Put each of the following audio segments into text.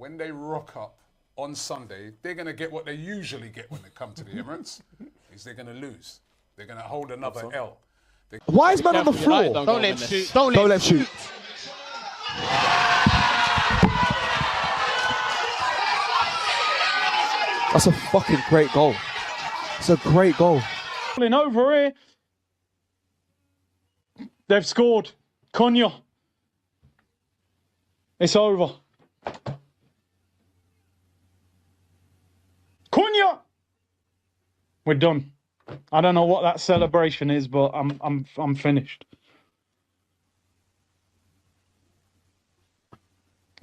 when they rock up on Sunday, they're going to get what they usually get when they come to the Emirates, is they're going to lose. They're going to hold another L. Why is man on the floor? Don't let him shoot. Don't let him shoot. That's a fucking great goal. It's a great goal. Over here. They've scored. Cunha. It's over. Cunha. We're done. I don't know what that celebration is, but I'm finished.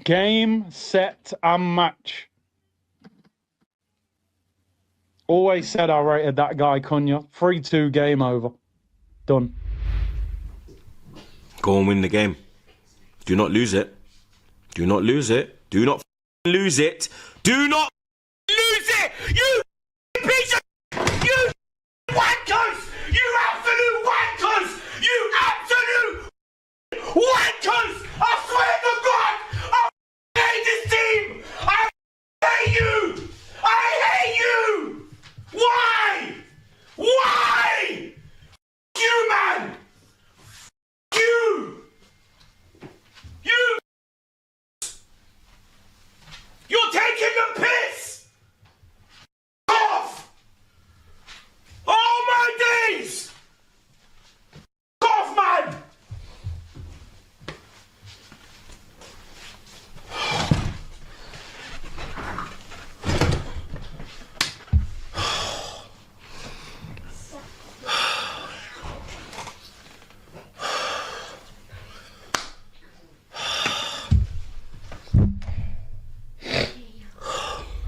Game, set, and match. Always said I rated that guy, Cunha. 3-2, game over. Done. Go and win the game. Do not lose it. Do not lose it. Do not lose it. Do not lose it! You piece of... You wankers! You absolute wankers! You absolute wankers! I swear to God! I hate this team! I hate you! I hate you! Why? Why? You, man! You! You! You're taking the piss! Off! Oh my days! Off, man!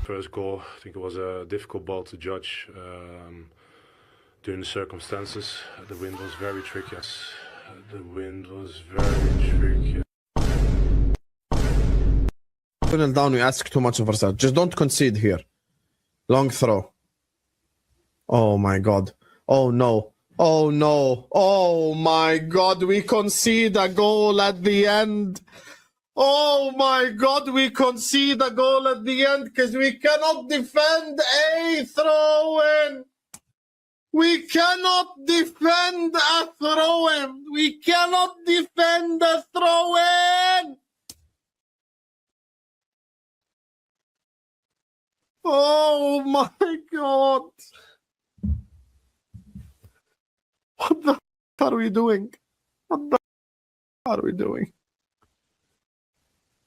First goal, I think it was a difficult ball to judge during the circumstances. The wind was very tricky. The wind was very tricky. Down, we ask too much of ourselves. Just don't concede here. Long throw. Oh my God. Oh no. Oh no. Oh my God. We concede a goal at the end. Oh my God, we concede a goal at the end because we cannot defend a throw-in. We cannot defend a throw-in. We cannot defend a throw-in. Oh my God. What the f*** are we doing? What the f*** are we doing?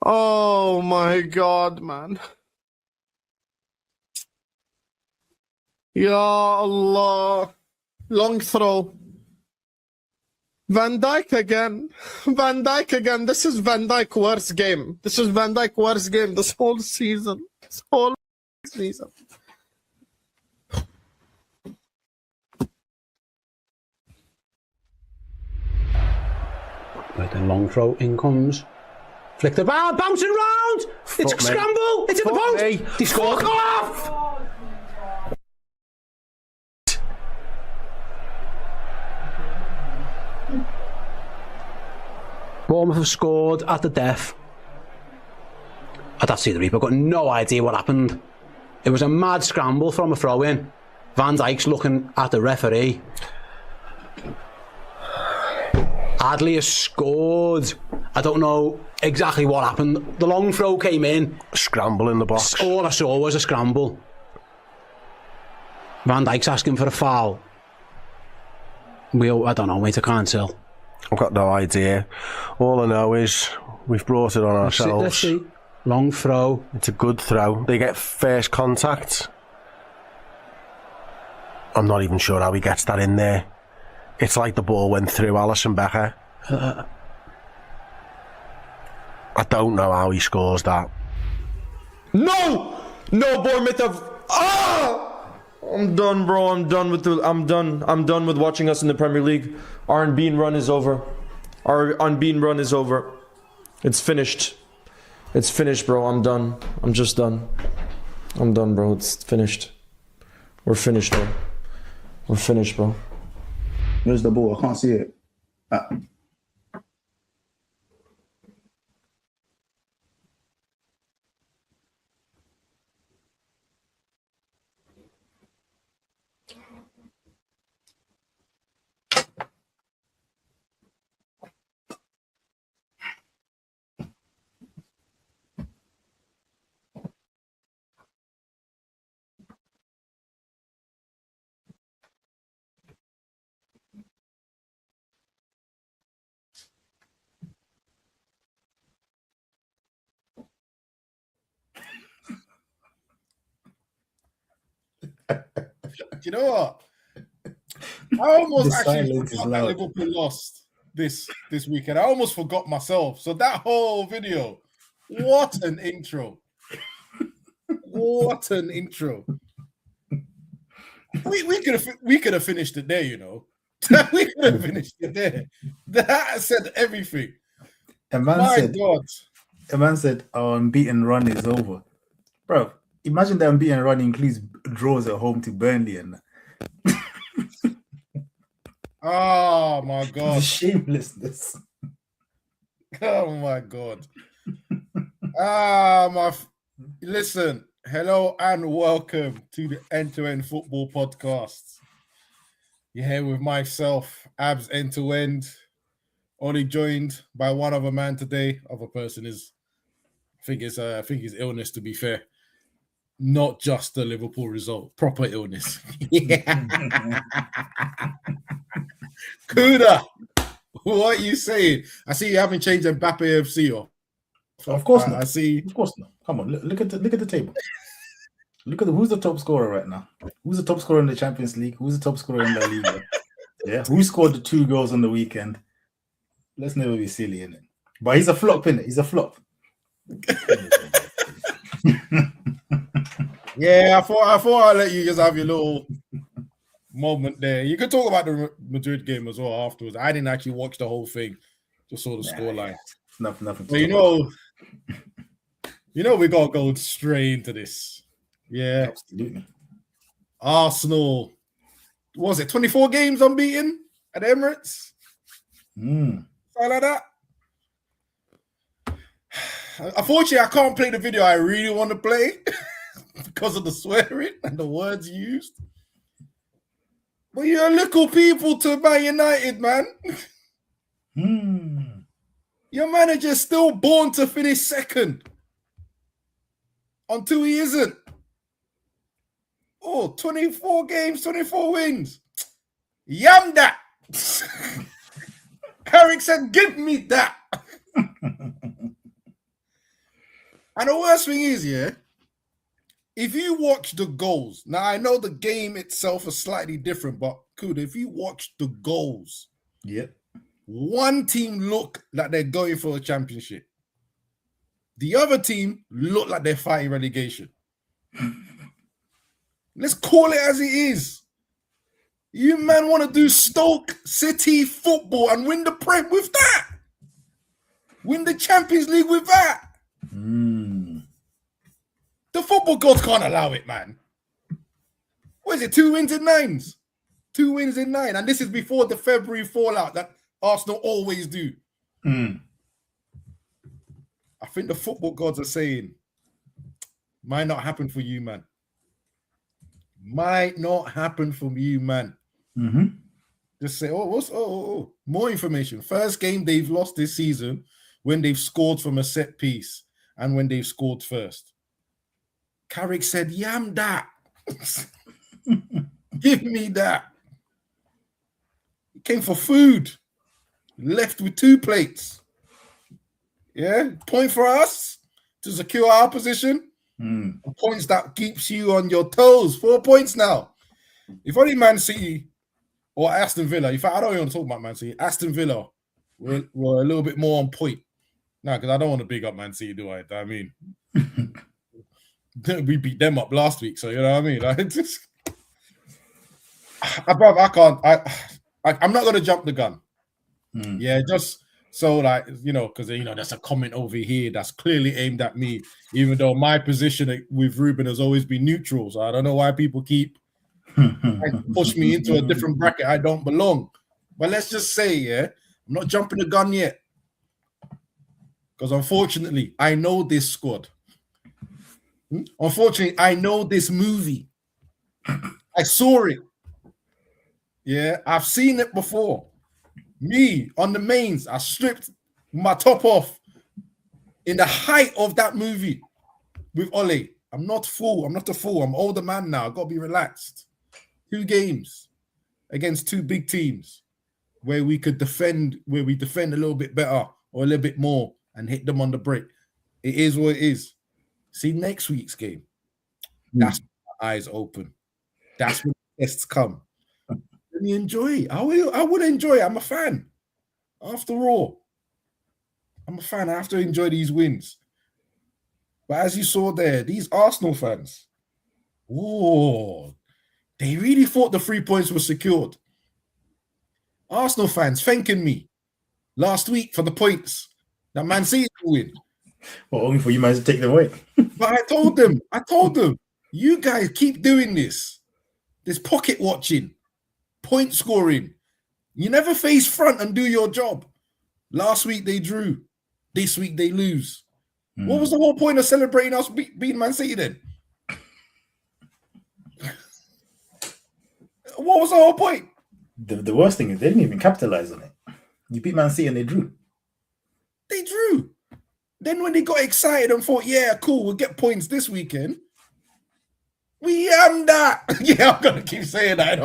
Oh my God, man. Ya Allah. Long throw. Van Dijk again. Van Dijk again. This is Van Dijk's worst game. This is Van Dijk's worst game this whole season. This whole season. Right then, long throw, in comes. Flicked about, bouncing round! It's a scramble! It's in the post! He scored! Off! Bournemouth have scored at the death. I'd have to see the replay. I've got no idea what happened. It was a mad scramble from a throw-in. Van Dijk's looking at the referee. Adley has scored. I don't know exactly what happened. The long throw came in. Scramble in the box. All I saw was a scramble. Van Dijk's asking for a foul. I don't know, mate. I can't tell. I've got no idea. All I know is we've brought it on ourselves. Let's see. Long throw. It's a good throw. They get first contact. I'm not even sure how he gets that in there. It's like the ball went through Alisson Becker. I don't know how he scores that. No! No, Bournemouth have... Ah! I'm done, bro. I'm done with watching us in the Premier League. Our unbeaten run is over. Our unbeaten run is over. It's finished. It's finished, bro. I'm done. I'm just done. I'm done, bro. It's finished. We're finished, bro. We're finished, bro. Where's the ball? I can't see it. you know what? I almost The actually silence is forgot that loud. Liverpool lost this weekend. I almost forgot myself. So that whole video, what an intro. What an intro. We could have finished it there, you know. We could have finished it there. That said everything. A man My said, God. a man said, our unbeaten run is over. Bro, imagine the unbeaten run includes draws at home to Burnley and Oh my the God. shamelessness. Oh my God. Listen, hello and welcome to the End2End Football Podcast. You're here with myself, Abs End2End. Only joined by one other man today. Other person is, I think his illness, to be fair. Not just the Liverpool result, proper illness. Kuda, what are you saying? I see you haven't changed Mbappe FC off. Of course not. I see. Of course not. Come on, look at the table. Look at who's the top scorer right now. Who's the top scorer in the Champions League? Who's the top scorer in La Liga? Yeah, who scored the 2 goals on the weekend? Let's never be silly, innit? But he's a flop, innit? He's a flop. Yeah, I thought I'd let you just have your little moment there. You could talk about the Madrid game as well afterwards. I didn't actually watch the whole thing, just saw the scoreline. Nothing. But you know, we gotta go straight into this. Yeah, Absolutely. Arsenal. What was it 24 games unbeaten at Emirates? Something like that. Unfortunately, I can't play the video I really want to play because of the swearing and the words used. But you're little people to Man United, man. Your manager's still born to finish second until he isn't. Oh, 24 games, 24 wins. Yam that. Carrick said, give me that. And the worst thing is, yeah, if you watch the goals, now I know the game itself is slightly different, but if you watch the goals, Yep. one team look like they're going for a championship. The other team look like they're fighting relegation. Let's call it as it is. You man want to do Stoke City football and win the Prem with that. Win the Champions League with that. The football gods can't allow it, man. What is it? 2 wins in 9s. 2 wins in 9. And this is before the February fallout that Arsenal always do. I think the football gods are saying, might not happen for you, man. Might not happen for you, man. Just say, more information. First game they've lost this season when they've scored from a set piece and when they've scored first. Carrick said, yam that. Give me that. He came for food. Left with 2 plates. Yeah, point for us to secure our position. Points that keeps you on your toes. 4 points now. If only Man City or Aston Villa, in fact, I don't even want to talk about Man City. Aston Villa were a little bit more on point. No, because I don't want to big up Man City, do I? I mean, we beat them up last week, so you know what I mean. I can't. I'm not going to jump the gun. Yeah, just so like because there's a comment over here that's clearly aimed at me, even though my position with Ruben has always been neutral. So I don't know why people keep push me into a different bracket I don't belong. But let's just say, yeah, I'm not jumping the gun yet, because unfortunately, I know this squad. Unfortunately, I know this movie. I saw it. Yeah, I've seen it before. Me on the mains, I stripped my top off in the height of that movie with Ole. I'm not a fool. I'm an older man now. I've got to be relaxed. 2 games against 2 big teams where we defend a little bit better or a little bit more and hit them on the break. It is what it is. See next week's game. That's when my eyes open. That's when guests come. Let me enjoy it. I would enjoy it. I'm a fan. After all, I'm a fan. I have to enjoy these wins. But as you saw there, these Arsenal fans, they really thought the 3 points were secured. Arsenal fans thanking me last week for the points that Man City will win. Well, only for you guys to take them away. But I told them, you guys keep doing this. This pocket watching, point scoring. You never face front and do your job. Last week they drew. This week they lose. What was the whole point of celebrating us beating Man City then? What was the whole point? The worst thing is they didn't even capitalize on it. You beat Man City and they drew. They drew. Then when they got excited and thought, yeah, cool, we'll get points this weekend. We am that. Yeah, I'm going to keep saying that.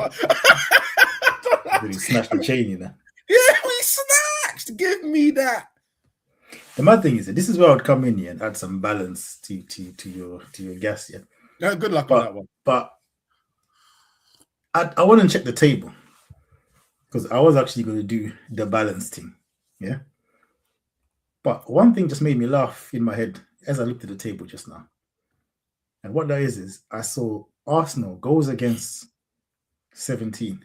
Really smashed the chain, you know. Yeah, we snatched. Give me that. The mad thing is that this is where I would come in here and add some balance to your guest, yeah. Yeah, good luck on that one. But I want to check the table because I was actually going to do the balance thing, yeah. But one thing just made me laugh in my head as I looked at the table just now. And what that is I saw Arsenal goals against 17.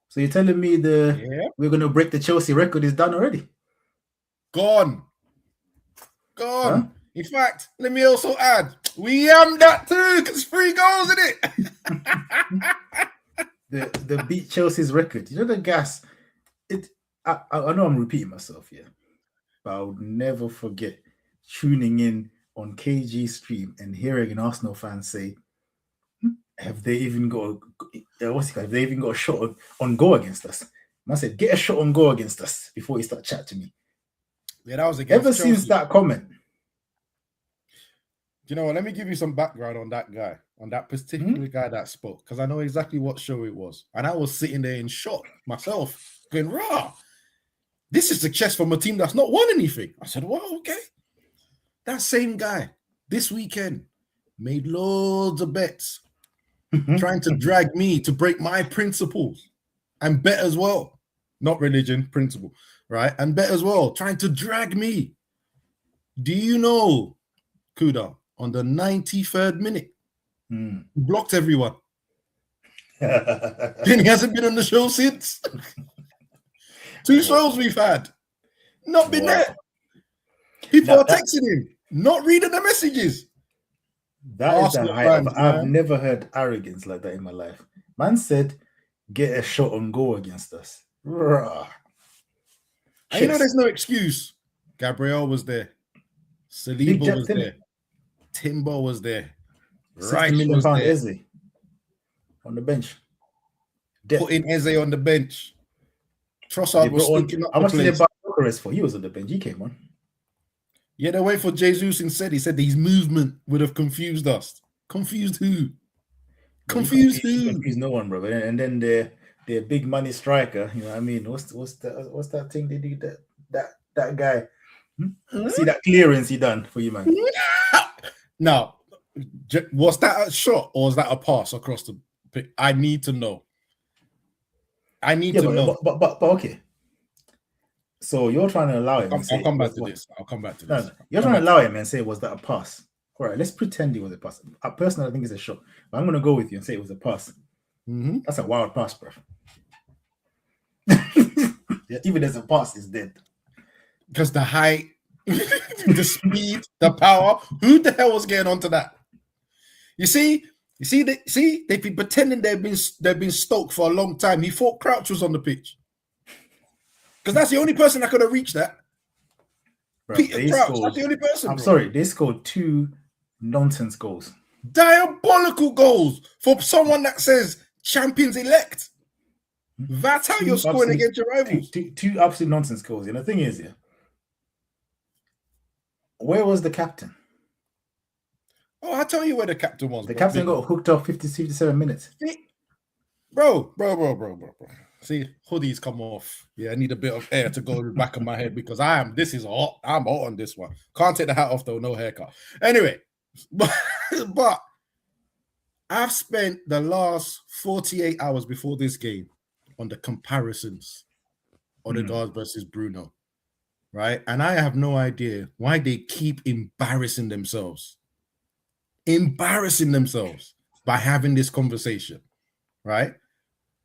So you're telling me we're going to break the Chelsea record is done already? Gone. Huh? In fact, let me also add, we am that too, because 3 goals in it. the beat Chelsea's record. You know the gas. I know I'm repeating myself here, but I would never forget tuning in on KG stream and hearing an Arsenal fan say, have they even got a shot on goal against us? And I said, get a shot on goal against us before you start chatting to me. Yeah, that was against Chelsea. Since that comment. You know what? Let me give you some background on that guy, on that particular guy that spoke, because I know exactly what show it was. And I was sitting there in shock myself, going, rah, this is the chest from a team that's not won anything. I said, well, okay. That same guy this weekend made loads of bets, trying to drag me to break my principles and bet as well. Not religion, principle, right? And bet as well, trying to drag me. Do you know, Kuda, on the 93rd minute, he blocked everyone. Then he hasn't been on the show since. 2 shows we've had. Not been there. People are texting him, not reading the messages. I've never heard arrogance like that in my life. Man said, get a shot on goal against us. And you know there's no excuse. Gabriel was there. Saliba was there. Timber was there. Right, £60 million Eze on the bench. Putting Eze on the bench. Trossard was stinking up. How much did they buy Bucharest for? He was on the bench. He came on. Yeah, they wait for Jesus instead. He said his movement would have confused us. Confused who? Confused who? Confused no one, bro. And then their big money striker. You know what I mean? What's that thing they do? That guy. See that clearance he done for you, man. Now, was that a shot or was that a pass across the pitch? I need to know. I need to know. But okay. So you're trying to allow him. I'll come back to this. No, you're trying to allow him and say, was that a pass? All right, let's pretend it was a pass. Personally, I think it's a shot. But I'm going to go with you and say it was a pass. That's a wild pass, bro. Even as a pass, it's dead. Because the height, the speed, the power. Who the hell was getting onto that? You see, they've been pretending they've been stoked for a long time. He thought Crouch was on the pitch. Because that's the only person that could have reached that. Bro, Peter Crouch, that's the only person. I'm sorry, they scored 2 nonsense goals. Diabolical goals for someone that says champions elect. That's how you're scoring against your rivals. Two absolute nonsense goals. And the thing is, where was the captain? Oh, I'll tell you where the captain was. The captain got hooked up 57 minutes. Bro. See, hoodies come off. Yeah, I need a bit of air to go in the back of my head because this is hot. I'm hot on this one. Can't take the hat off though, no haircut. Anyway, but I've spent the last 48 hours before this game on the comparisons, Odegaard versus Bruno, right? And I have no idea why they keep embarrassing themselves by having this conversation, right?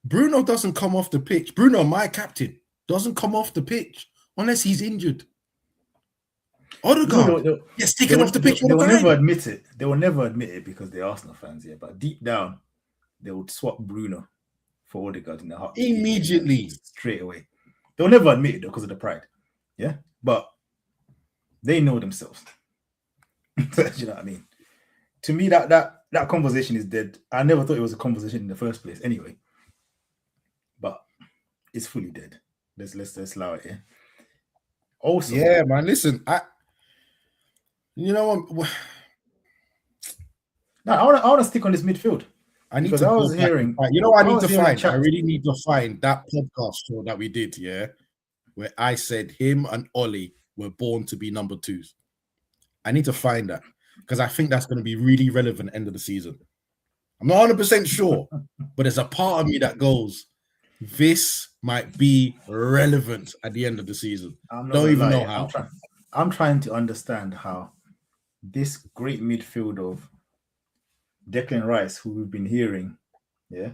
Bruno doesn't come off the pitch. Bruno, my captain, doesn't come off the pitch unless he's injured. Odegaard gets taken off the pitch all the time. They will never admit it. They will never admit it because they're Arsenal fans, yeah. But deep down, they would swap Bruno for Odegaard in the heart. Immediately. Straight away. They'll never admit it though, because of the pride. Yeah. But they know themselves. Do you know what I mean? To me, that conversation is dead. I never thought it was a conversation in the first place anyway. But it's fully dead. Let's allow it, yeah. Also, yeah, man. Listen, you know what? No, I want to stick on this midfield. I need because to. I was hearing. You know, I need to find. I really need to find that podcast show that we did, yeah, where I said him and Ollie were born to be number twos. I need to find that because I think that's going to be really relevant end of the season. I'm not 100% sure, but there's a part of me that goes, this might be relevant at the end of the season. Don't even know how. I'm trying to understand how this great midfield of Declan Rice, who we've been hearing, yeah,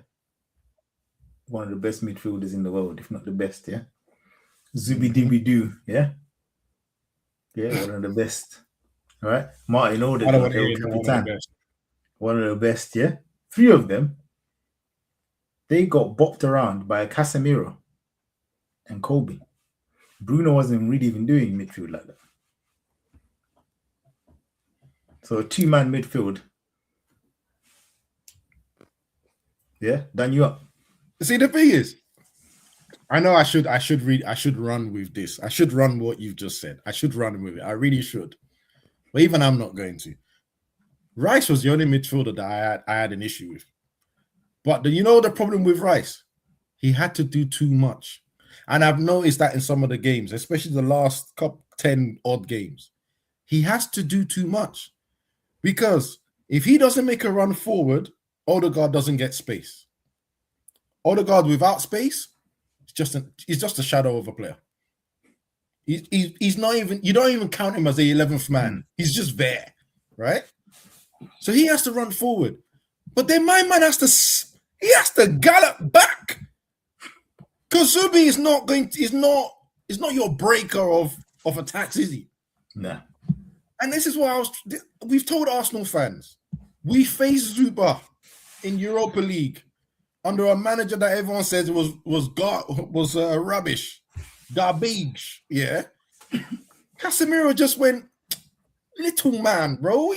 one of the best midfielders in the world, if not the best, yeah. Zubi Dibi Doo, yeah, one of the best. All right, Martin Odegaard, one of the best, yeah. Three of them, they got bopped around by Casemiro and Kobe. Bruno wasn't really even doing midfield like that. So a two-man midfield. Yeah, done you up. See, the thing is, I know I should run with this. I should run what you've just said. I should run with it. I really should. But even I'm not going to. Rice was the only midfielder that I had an issue with. But you know the problem with Rice? He had to do too much. And I've noticed that in some of the games, especially the last 10 odd games. He has to do too much. Because if he doesn't make a run forward, Odegaard doesn't get space. Odegaard without space, he's just a shadow of a player. He's not even, you don't even count him as the 11th man. He's just there, right? So he has to run forward. But then my man has to gallop back. Because Zubi is not your breaker of attacks, is he? No. And this is why we've told Arsenal fans, we faced Zuba in Europa League under a manager that everyone says was rubbish, garbage. Yeah, Casemiro just went, little man, bro.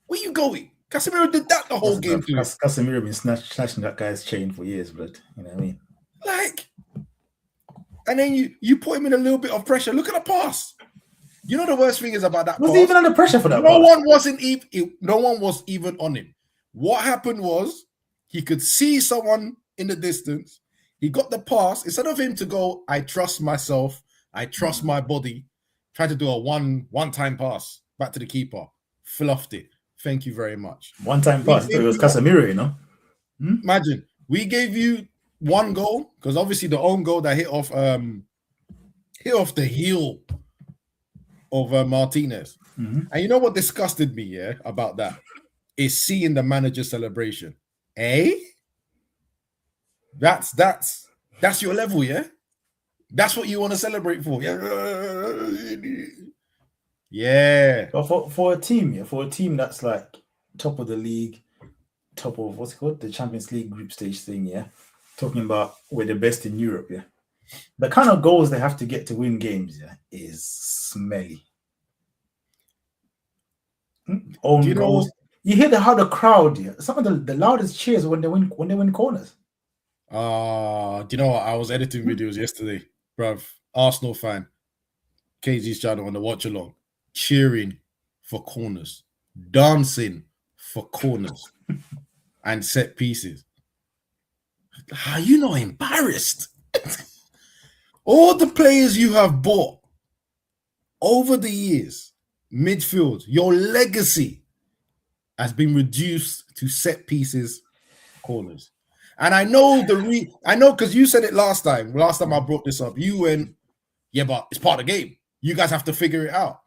Where you going? Casemiro did that the whole game too. Casemiro been snatching that guy's chain for years, but you know what I mean. Like, and then you put him in a little bit of pressure. Look at the pass. You know the worst thing is about that. Was he even under pressure for that? No one was even on him. What happened was he could see someone in the distance. He got the pass. Instead of him to go, I trust myself, I trust my body, tried to do a one-time pass back to the keeper. Fluffed it. Thank you very much. One-time pass. It was Casemiro, you know. Imagine, we gave you one goal, because obviously the own goal that hit off the heel of Martinez. And you know what disgusted me, about that? Is seeing the manager's celebration. That's your level, yeah? That's what you want to celebrate for. Yeah. But for a team that's like top of the league, top of what's it called? The Champions League group stage thing, yeah. Talking about we're the best in Europe, yeah. The kind of goals they have to get to win games, yeah, is smelly. Own goals. You hear how the crowd, yeah, some of the loudest cheers when they win corners. Do you know what? I was editing videos yesterday, bruv. Arsenal fan, KZ's channel on the watch along, cheering for corners, dancing for corners and set pieces. Are you not embarrassed? All the players you have bought over the years, midfield, your legacy, has been reduced to set pieces, corners. And I know I know because you said it last time. Last time I brought this up, you went, yeah, but it's part of the game. You guys have to figure it out.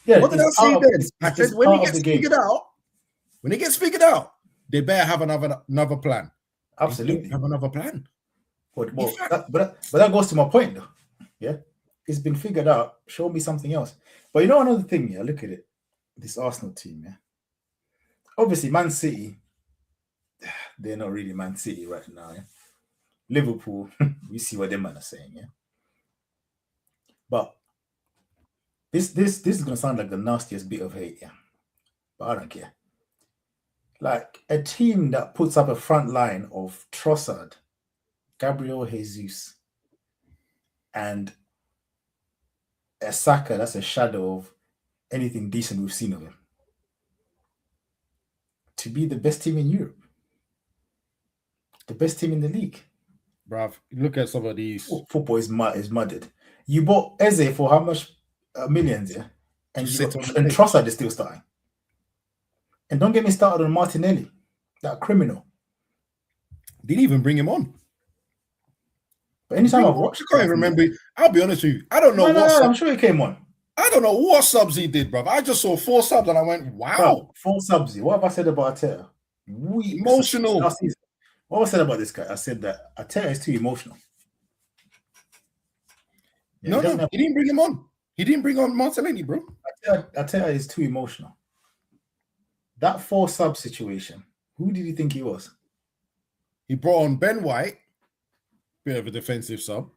Yeah, what did I say then? I said when it gets figured out, they better have another plan. Absolutely, have another plan. But that goes to my point, though. Yeah, it's been figured out. Show me something else. But you know another thing, yeah. Look at it. This Arsenal team, yeah. Obviously, Man City, they're not really Man City right now. Yeah? Liverpool, we see what them man are saying, yeah. But this is gonna sound like the nastiest bit of hate, yeah. But I don't care. Like a team that puts up a front line of Trossard, Gabriel Jesus, and a Saka that's a shadow of anything decent we've seen of him. To be the best team in Europe. The best team in the league. Bruv, look at some of these. Football is mudded. You bought Eze for how much? Millions, yeah? And Trossard is still starting. And don't get me started on Martinelli, that criminal. Didn't even bring him on. But anytime I've watched, I can't even remember. I'll be honest with you. I don't know I'm sure he came on. I don't know what subs he did, bro. I just saw 4 subs and I went, wow. Bro, 4 subs. What have I said about Arteta? Emotional. What have I said about this guy? I said that Arteta is too emotional. Yeah, no, he didn't bring him on. He didn't bring on Martinelli, bro. Arteta is too emotional. That 4 sub situation, who did you think he was? He brought on Ben White, bit of a defensive sub.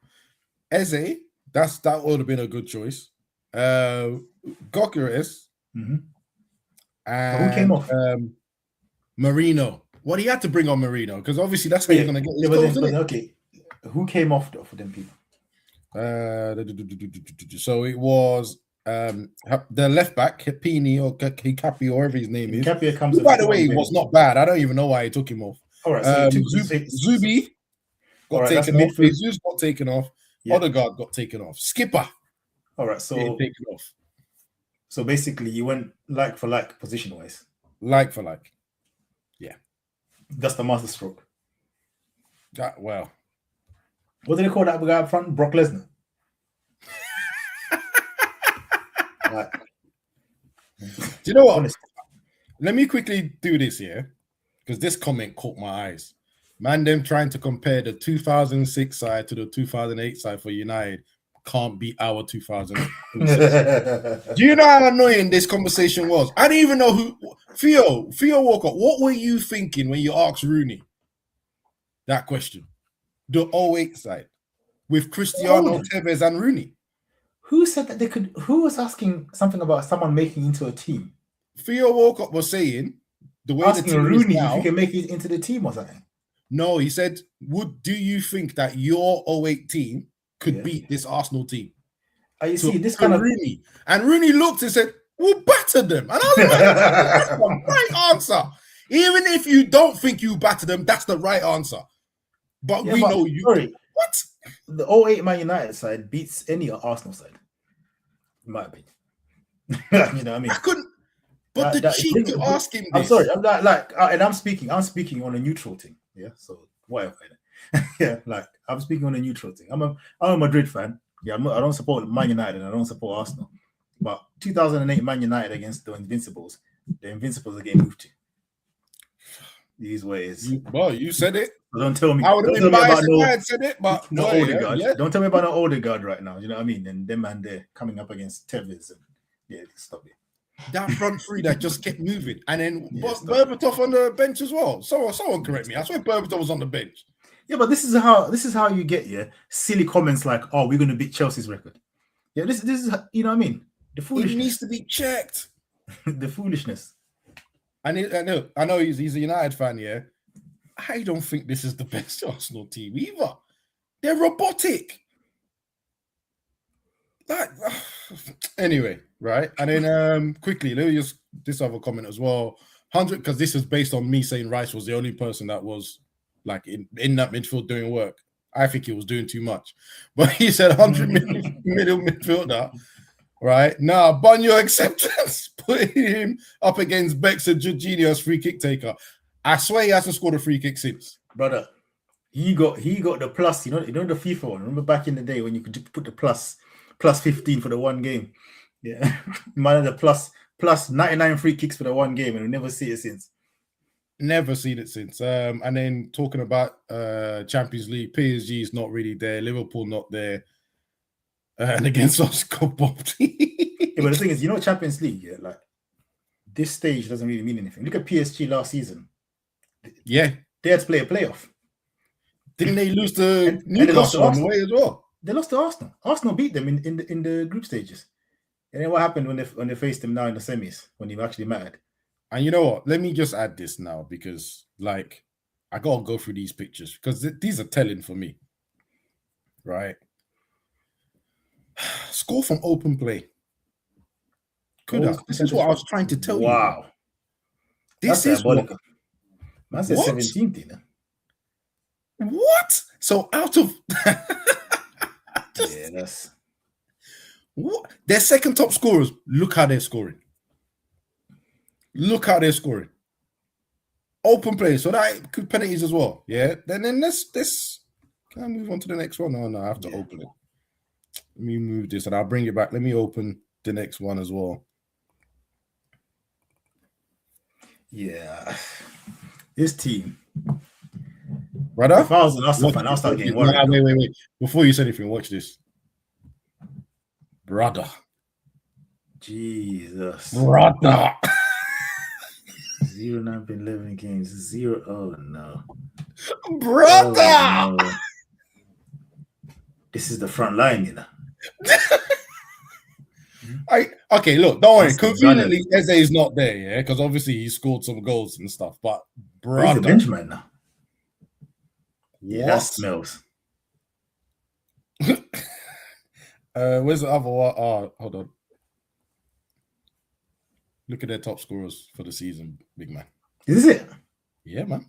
Eze, that would have been a good choice. Gyökeres, and who came off? Marino. Well, he had to bring on Marino because obviously that's how you're going to get his goals, isn't it? Okay, who came off though for them people? So it was the left back, Hipini or Hikapi or whatever his name is. Comes by the way, was not bad. I don't even know why he took him off. All right, so Zubi got taken off. Jesus got taken off. Yeah. Odegaard got taken off. Skipper. All right, so taken off. So basically, you went like for like, position wise. Like for like. Yeah. That's the master stroke. Well. What do they call that guy up front? Brock Lesnar. Do you know what? Honestly. Let me quickly do this here, because this comment caught my eyes. Man, them trying to compare the 2006 side to the 2008 side for United can't beat our 2006. Do you know how annoying this conversation was? I didn't even know who. Theo Walker, what were you thinking when you asked Rooney that question? The 08 side with Cristiano, Tevez, and Rooney. Who said that they could? Who was asking something about someone making into a team? Theo Walcott was saying the way asking the team Rooney is now, if he can make it into the team or something. No, he said, do you think that your 08 team could beat this Arsenal team? You see this kind of Rooney, and Rooney looked and said, "We'll batter them." And I was like, "That's the right answer. Even if you don't think you batter them, that's the right answer." But we know you. Sorry. What? The 08 Man United side beats any Arsenal side, in my opinion. You know what I mean? I couldn't. But the cheek to ask him this. I'm sorry. I'm like, and I'm speaking on a neutral thing. Yeah. So whatever. Yeah. Like I'm speaking on a neutral thing. I'm a Madrid fan. Yeah. I don't support Man United and I don't support Arsenal. But 2008 Man United against the Invincibles are getting moved to. These ways. You said it. So don't tell me. I would have been biased if I had said it, but no Odegaard. Yeah. Don't tell me about no Odegaard right now. You know what I mean? And them and they're coming up against Tevez and stop it. That front three that just kept moving, and then Berbatov on the bench as well. Someone correct me. I swear Berbatov was on the bench. Yeah, but this is how you get silly comments like, "Oh, we're going to beat Chelsea's record." Yeah, this is you know what I mean. The foolishness. It needs to be checked. The foolishness. I know he's a United fan. Yeah, I don't think this is the best Arsenal team either. They're robotic. Anyway, right? And then quickly, let me just this other comment as well. 100, because this is based on me saying Rice was the only person that was like in that midfield doing work. I think he was doing too much. But he said 100 middle midfielder, right? Now, Bunyo acceptance, putting him up against Bex and Jorginho as free kick taker. I swear he hasn't scored a free kick since. Brother, he got the plus, you know the FIFA one. Remember back in the day when you could put the plus 15 for the one game? Yeah. Man, the plus 99 free kicks for the one game, and we never see it since. Never seen it since. And then talking about Champions League, PSG is not really there, Liverpool not there. And against us, got bombed. Yeah, but the thing is, Champions League, yeah, like this stage doesn't really mean anything. Look at PSG last season. Yeah. They had to play a playoff. Didn't they lose to Newcastle on the way as well? They lost to Arsenal. Arsenal beat them in the group stages. And then what happened when they faced them now in the semis, when they actually mattered? And you know what? Let me just add this now because, like, I got to go through these pictures because these are telling for me. Right? Score from open play. This is what I was trying to tell you. Wow. This is what... Man said 17th, you know. What? So out of... Yeah, that's... What? Their second top scorers, look how they're scoring. Look how they're scoring. Open play, so that could penalties as well. Yeah. Then let's can I move on to the next one? Oh no, I have to open it. Let me move this and I'll bring it back. Let me open the next one as well. Yeah. This team. Brother? If I was an Arsenal fan, I'll start getting worried. Wait. Before you say anything, watch this. Brother. Jesus. Brother. 0-9 in 11 games. 0. Oh no. Brother. Oh, no. This is the front line, you know. Okay, look, don't worry. Conveniently, Eze is not there, yeah, because obviously he scored some goals and stuff. But brother, he's a benchman now. Yeah, that smells. Where's the other one? Oh, hold on. Look at their top scorers for the season, big man. Is it? Yeah, man.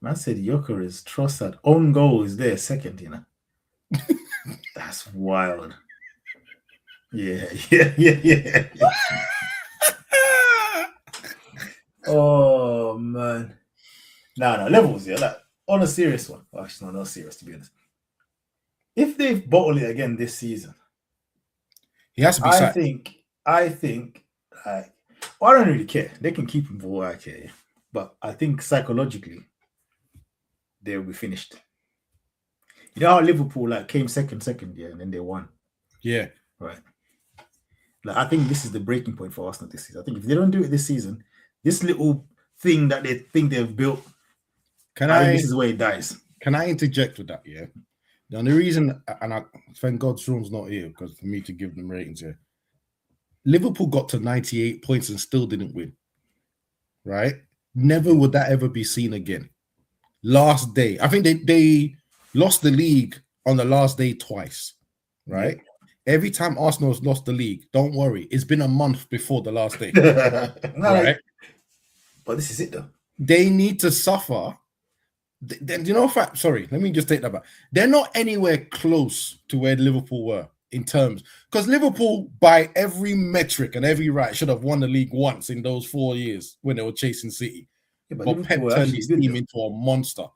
Man said Yoker is Trossard. Own goal is there second, you know. That's wild. Yeah. Oh man. No, levels, yeah. Like on a serious one. Well, actually, not serious to be honest. If they bottle it again this season, he has to be sacked. I think well, I don't really care. They can keep him for what I care. But I think psychologically they'll be finished. You know how Liverpool came second, yeah, and then they won. Yeah. Right. Like I think this is the breaking point for Arsenal this season. I think if they don't do it this season, this little thing that they think they've built, this is where it dies. Can I interject with that? Yeah. The only reason, and I thank God Sean's not here because for me to give them ratings here. Liverpool got to 98 points and still didn't win. Right? Never would that ever be seen again. Last day. I think they lost the league on the last day twice. Right? Yeah. Every time Arsenal's lost the league, don't worry. It's been a month before the last day. Right? But this is it though. They need to suffer. Then you know, sorry, let me just take that back. They're not anywhere close to where Liverpool were in terms, because Liverpool, by every metric and every right, should have won the league once in those 4 years when they were chasing City. Yeah, but Pep turned his team into a monster.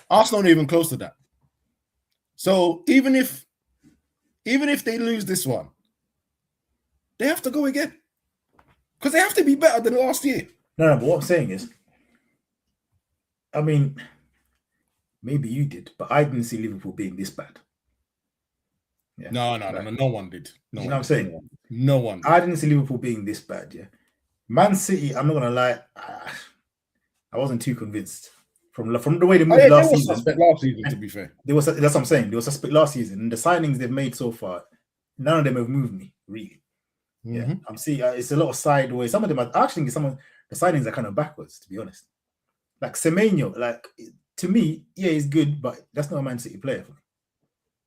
Arsenal not even close to that. So even if they lose this one, they have to go again because they have to be better than last year. No, but what I'm saying is, I mean, maybe you did, but I didn't see Liverpool being this bad. Yeah. No one did. You know what I'm saying? No one did. I didn't see Liverpool being this bad, yeah. Man City, I'm not going to lie, I wasn't too convinced. From the way they moved last season. Last season, to be fair. That's what I'm saying. They were suspect last season. And the signings they've made so far, none of them have moved me, really. Mm-hmm. Yeah, I'm seeing it's a lot of sideways. Some of them are actually the signings are kind of backwards, to be honest. Like Semenyo, to me, yeah, he's good, but that's not a Man City player for me.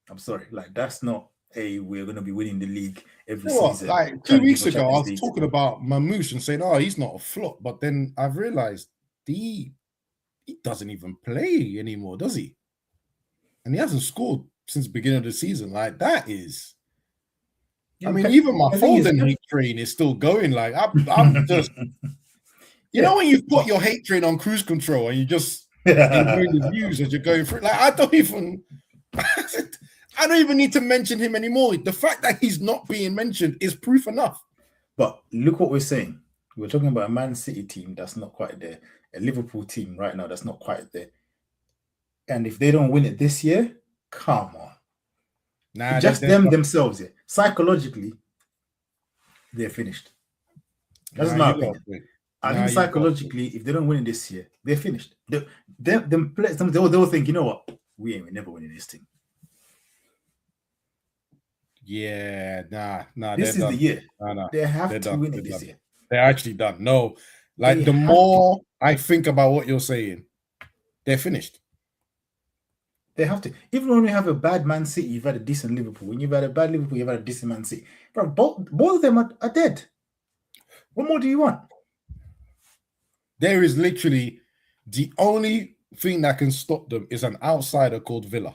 I'm sorry, that's not we're going to be winning the league every season. Like 2 weeks ago, I was talking about Mamouche and saying, "Oh, he's not a flop," but then I've realized he doesn't even play anymore, does he? And he hasn't scored since the beginning of the season. Like that is I mean, even my Foden hate train is still going. Like, I'm just, you know, when you put your hate train on cruise control and you just enjoy the views as you're going through. Like, I don't even need to mention him anymore. The fact that he's not being mentioned is proof enough. But look what we're saying. We're talking about a Man City team that's not quite there, a Liverpool team right now that's not quite there. And if they don't win it this year, come on. Nah, just themselves, yeah. Psychologically, they're finished. That's my opinion. I think psychologically, if they don't win it this year, they're finished. They'll think, you know what? We're never winning this thing. Yeah, nah. This is done. The year. Nah. They have to win it this year. They're actually done. No, like the more I think about what you're saying, they're finished. They have to. Even when you have a bad Man City, you've had a decent Liverpool. When you've had a bad Liverpool, you've had a decent Man City. Bro, both of them are dead. What more do you want? There is literally the only thing that can stop them is an outsider called Villa.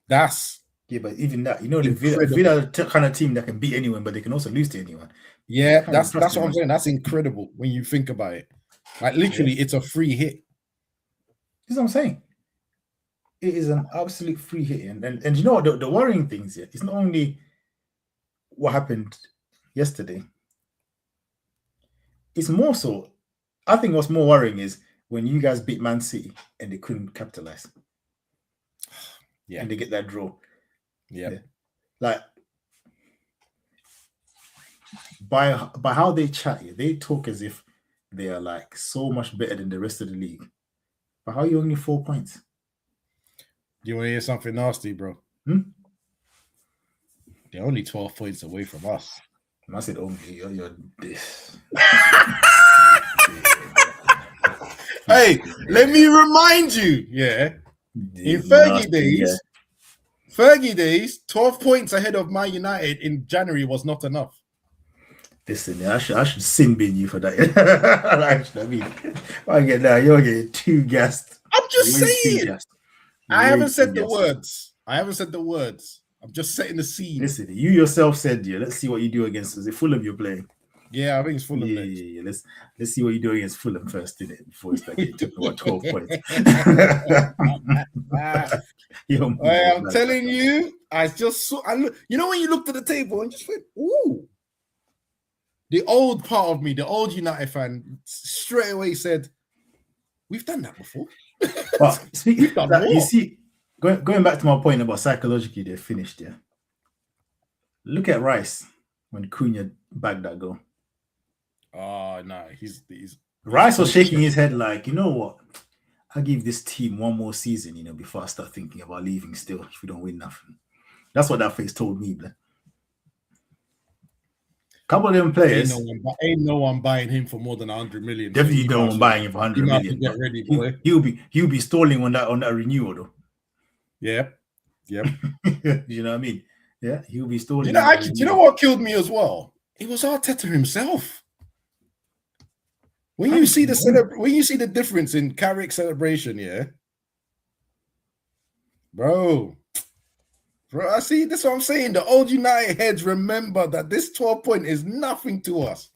That's but even that, you know, the Villa kind of team that can beat anyone, but they can also lose to anyone. Yeah, that's what I'm saying. That's incredible when you think about it. Like literally, it's a free hit. That's what I'm saying. It is an absolute free hit, and you know what the worrying things here? It's not only what happened yesterday. It's more so. I think what's more worrying is when you guys beat Man City and they couldn't capitalize. Yeah, and they get that draw. Yeah. Like by how they chat here, they talk as if they are like so much better than the rest of the league. But how are you only 4 points? Do you want to hear something nasty, bro? They're only 12 points away from us. I said only. You're this. Hey, let me remind you. Yeah. In Fergie days, 12 points ahead of Man United in January was not enough. Listen, I should sin bin you for that. I mean, I get that. You're getting too gassed. I'm just saying. I haven't said the words. I'm just setting the scene. Listen, you yourself said, let's see what you do against us. Is it Fulham you're playing? Yeah, I think it's Fulham. Yeah. Let's see what you do against Fulham first, didn't it? Before it's like you took about 12 points. I'm telling you, I just saw. You know when you looked at the table and just went, "Ooh." The old part of me, the old United fan, straight away said, "We've done that before." But speaking of that, you see, going back to my point about psychologically, they're finished. Yeah. Look at Rice when Cunha bagged that goal. Oh no, he's Rice was shaking his head like, you know what? I'll give this team one more season, before I start thinking about leaving still if we don't win nothing. That's what that face told me, man. Couple of them players. Ain't no one buying him for more than 100 million. Definitely no one buying him for 100 million. Get ready, boy. He'll be stalling on that renewal though. Yep. You know what I mean? Yeah, he'll be stalling. You know what killed me as well? It was Arteta himself. When you see the difference in Carrick celebration, yeah, bro, I see. That's what I'm saying. The old United heads remember that this 12 point is nothing to us.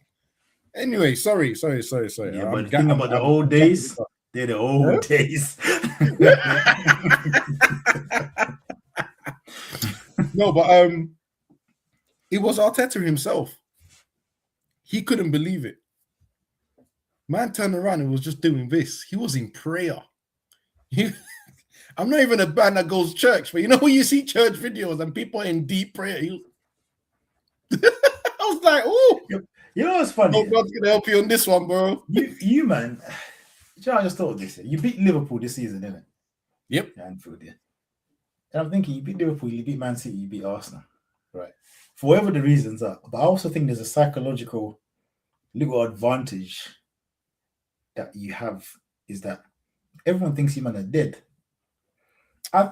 Anyway, sorry. Yeah, but think about the old days. They're the old days. No, but it was Arteta himself. He couldn't believe it. Man turned around and was just doing this. He was in prayer. I'm not even a man that goes to church, but you know when you see church videos and people are in deep prayer, I was like, oh. You know what's funny? Oh, God's going to help you on this one, bro. You man, I just thought this. You beat Liverpool this season, didn't it? Yep. Anfield, yeah. And I'm thinking you beat Liverpool, you beat Man City, you beat Arsenal. Right. For whatever the reasons are. But I also think there's a psychological little advantage that you have is that everyone thinks you man are dead.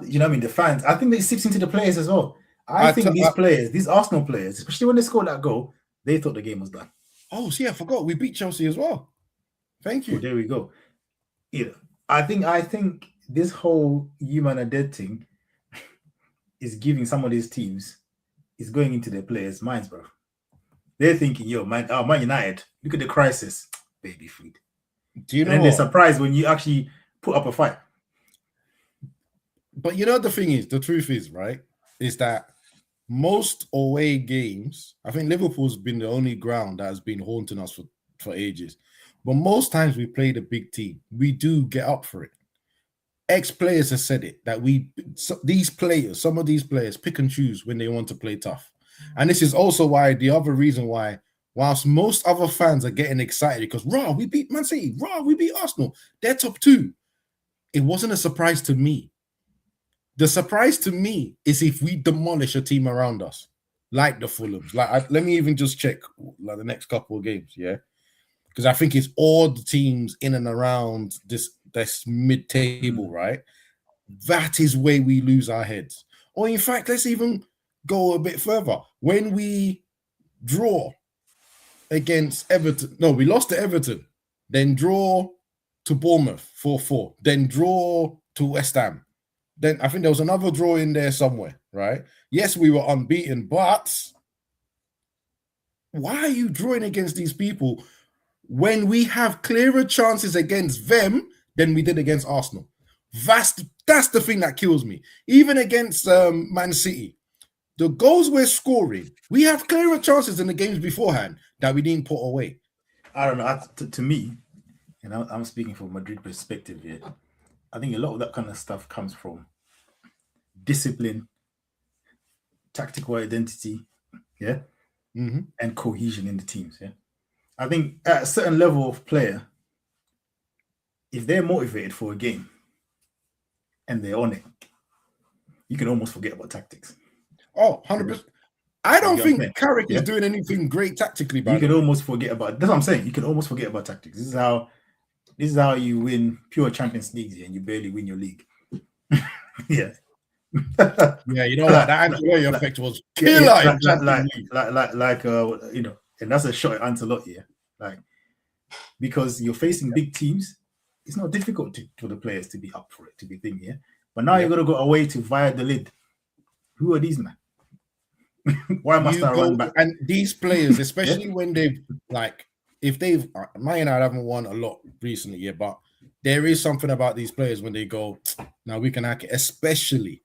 You know what I mean? The fans, I think that it seeps into the players as well. I think these Arsenal players, especially when they scored that goal, they thought the game was done. Oh, see, I forgot. We beat Chelsea as well. Thank you. Well, there we go. Yeah, I think this whole you man are dead thing is giving some of these teams is going into their players' minds, bro. They're thinking, yo, Man United, look at the crisis, baby food. Do you know? And then they're surprised when you actually put up a fight. But you know the thing is, the truth is, right, is that most away games, I think Liverpool's been the only ground that has been haunting us for ages. But most times we play the big team, we do get up for it. Ex-players have said it, that some of these players pick and choose when they want to play tough. And this is also why, the other reason why, whilst most other fans are getting excited because, we beat Man City, we beat Arsenal, they're top 2. It wasn't a surprise to me. The surprise to me is if we demolish a team around us, like the Fulhams. Let me even just check the next couple of games, yeah? Because I think it's all the teams in and around this mid-table, right? That is where we lose our heads. Or in fact, let's even go a bit further. When we draw against Everton, no, we lost to Everton, then draw to Bournemouth 4-4, then draw to West Ham. Then I think there was another draw in there somewhere, right? Yes, we were unbeaten, but why are you drawing against these people when we have clearer chances against them than we did against Arsenal? That's the thing that kills me. Even against Man City, the goals we're scoring, we have clearer chances in the games beforehand that we didn't put away. I don't know. To me, and I'm speaking from Madrid perspective here, I think a lot of that kind of stuff comes from discipline, tactical identity, yeah, and cohesion in the teams, yeah. I think at a certain level of player, if they're motivated for a game and they're on it, you can almost forget about tactics. Oh, 100%. I don't think Carrick is doing anything great tactically, but you can almost forget about. That's what I'm saying. You can almost forget about tactics. This is how you win pure Champions League, and you barely win your league. Yeah. Yeah, you know what? That Ancelotti effect was killer. And that's a shot at Ancelotti, yeah. Like, because you're facing big teams, it's not difficult for the players to be up for it, to be thinking, yeah. But now you're gonna go away to Valladolid. Who are these men? Why must I run back? And these players, especially when they've Man United haven't won a lot recently, yeah, but there is something about these players when they go, now we can hack it, especially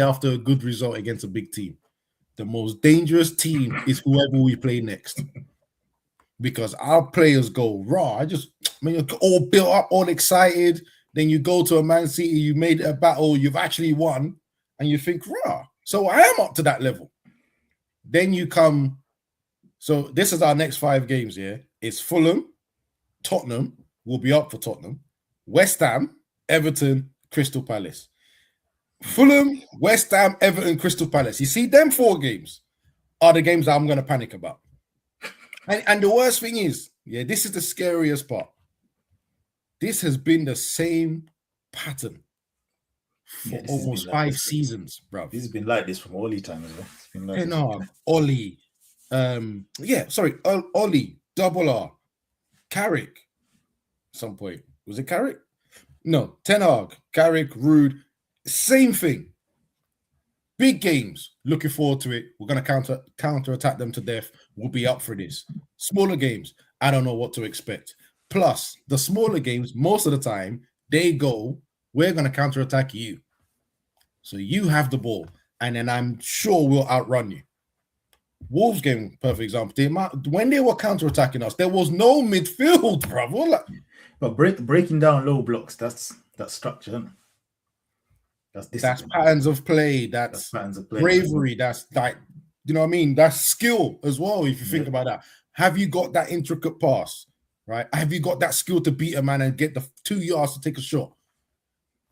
after a good result against a big team. The most dangerous team is whoever we play next. Because our players go raw. You're all built up, all excited. Then you go to a Man City, you made a battle, you've actually won, and you think, raw. So I am up to that level. Then you come. So this is our next 5 games, yeah? It's Fulham, Tottenham, we'll be up for Tottenham, West Ham, Everton, Crystal Palace. Fulham, West Ham, Everton, Crystal Palace. You see, them 4 games are the games that I'm going to panic about. And the worst thing is, yeah, this is the scariest part. This has been the same pattern for almost 5 seasons, bro. This has been like this from Oli time as well. It's been like Oli. Oli, Double R, Carrick. Some point. Was it Carrick? No, Ten Hag, Carrick, Rude. Same thing. Big games. Looking forward to it. We're going to counter attack them to death. We'll be up for this. Smaller games. I don't know what to expect. Plus, the smaller games, most of the time, they go, we're going to counter attack you. So you have the ball. And then I'm sure we'll outrun you. Wolves game, perfect example. When they were counter attacking us, there was no midfield, bro. But breaking down low blocks, that's structure, isn't it? That's patterns of play. That's patterns of play. Bravery. That's like, you know what I mean? That's skill as well. If you think about that, have you got that intricate pass? Right? Have you got that skill to beat a man and get the 2 yards to take a shot?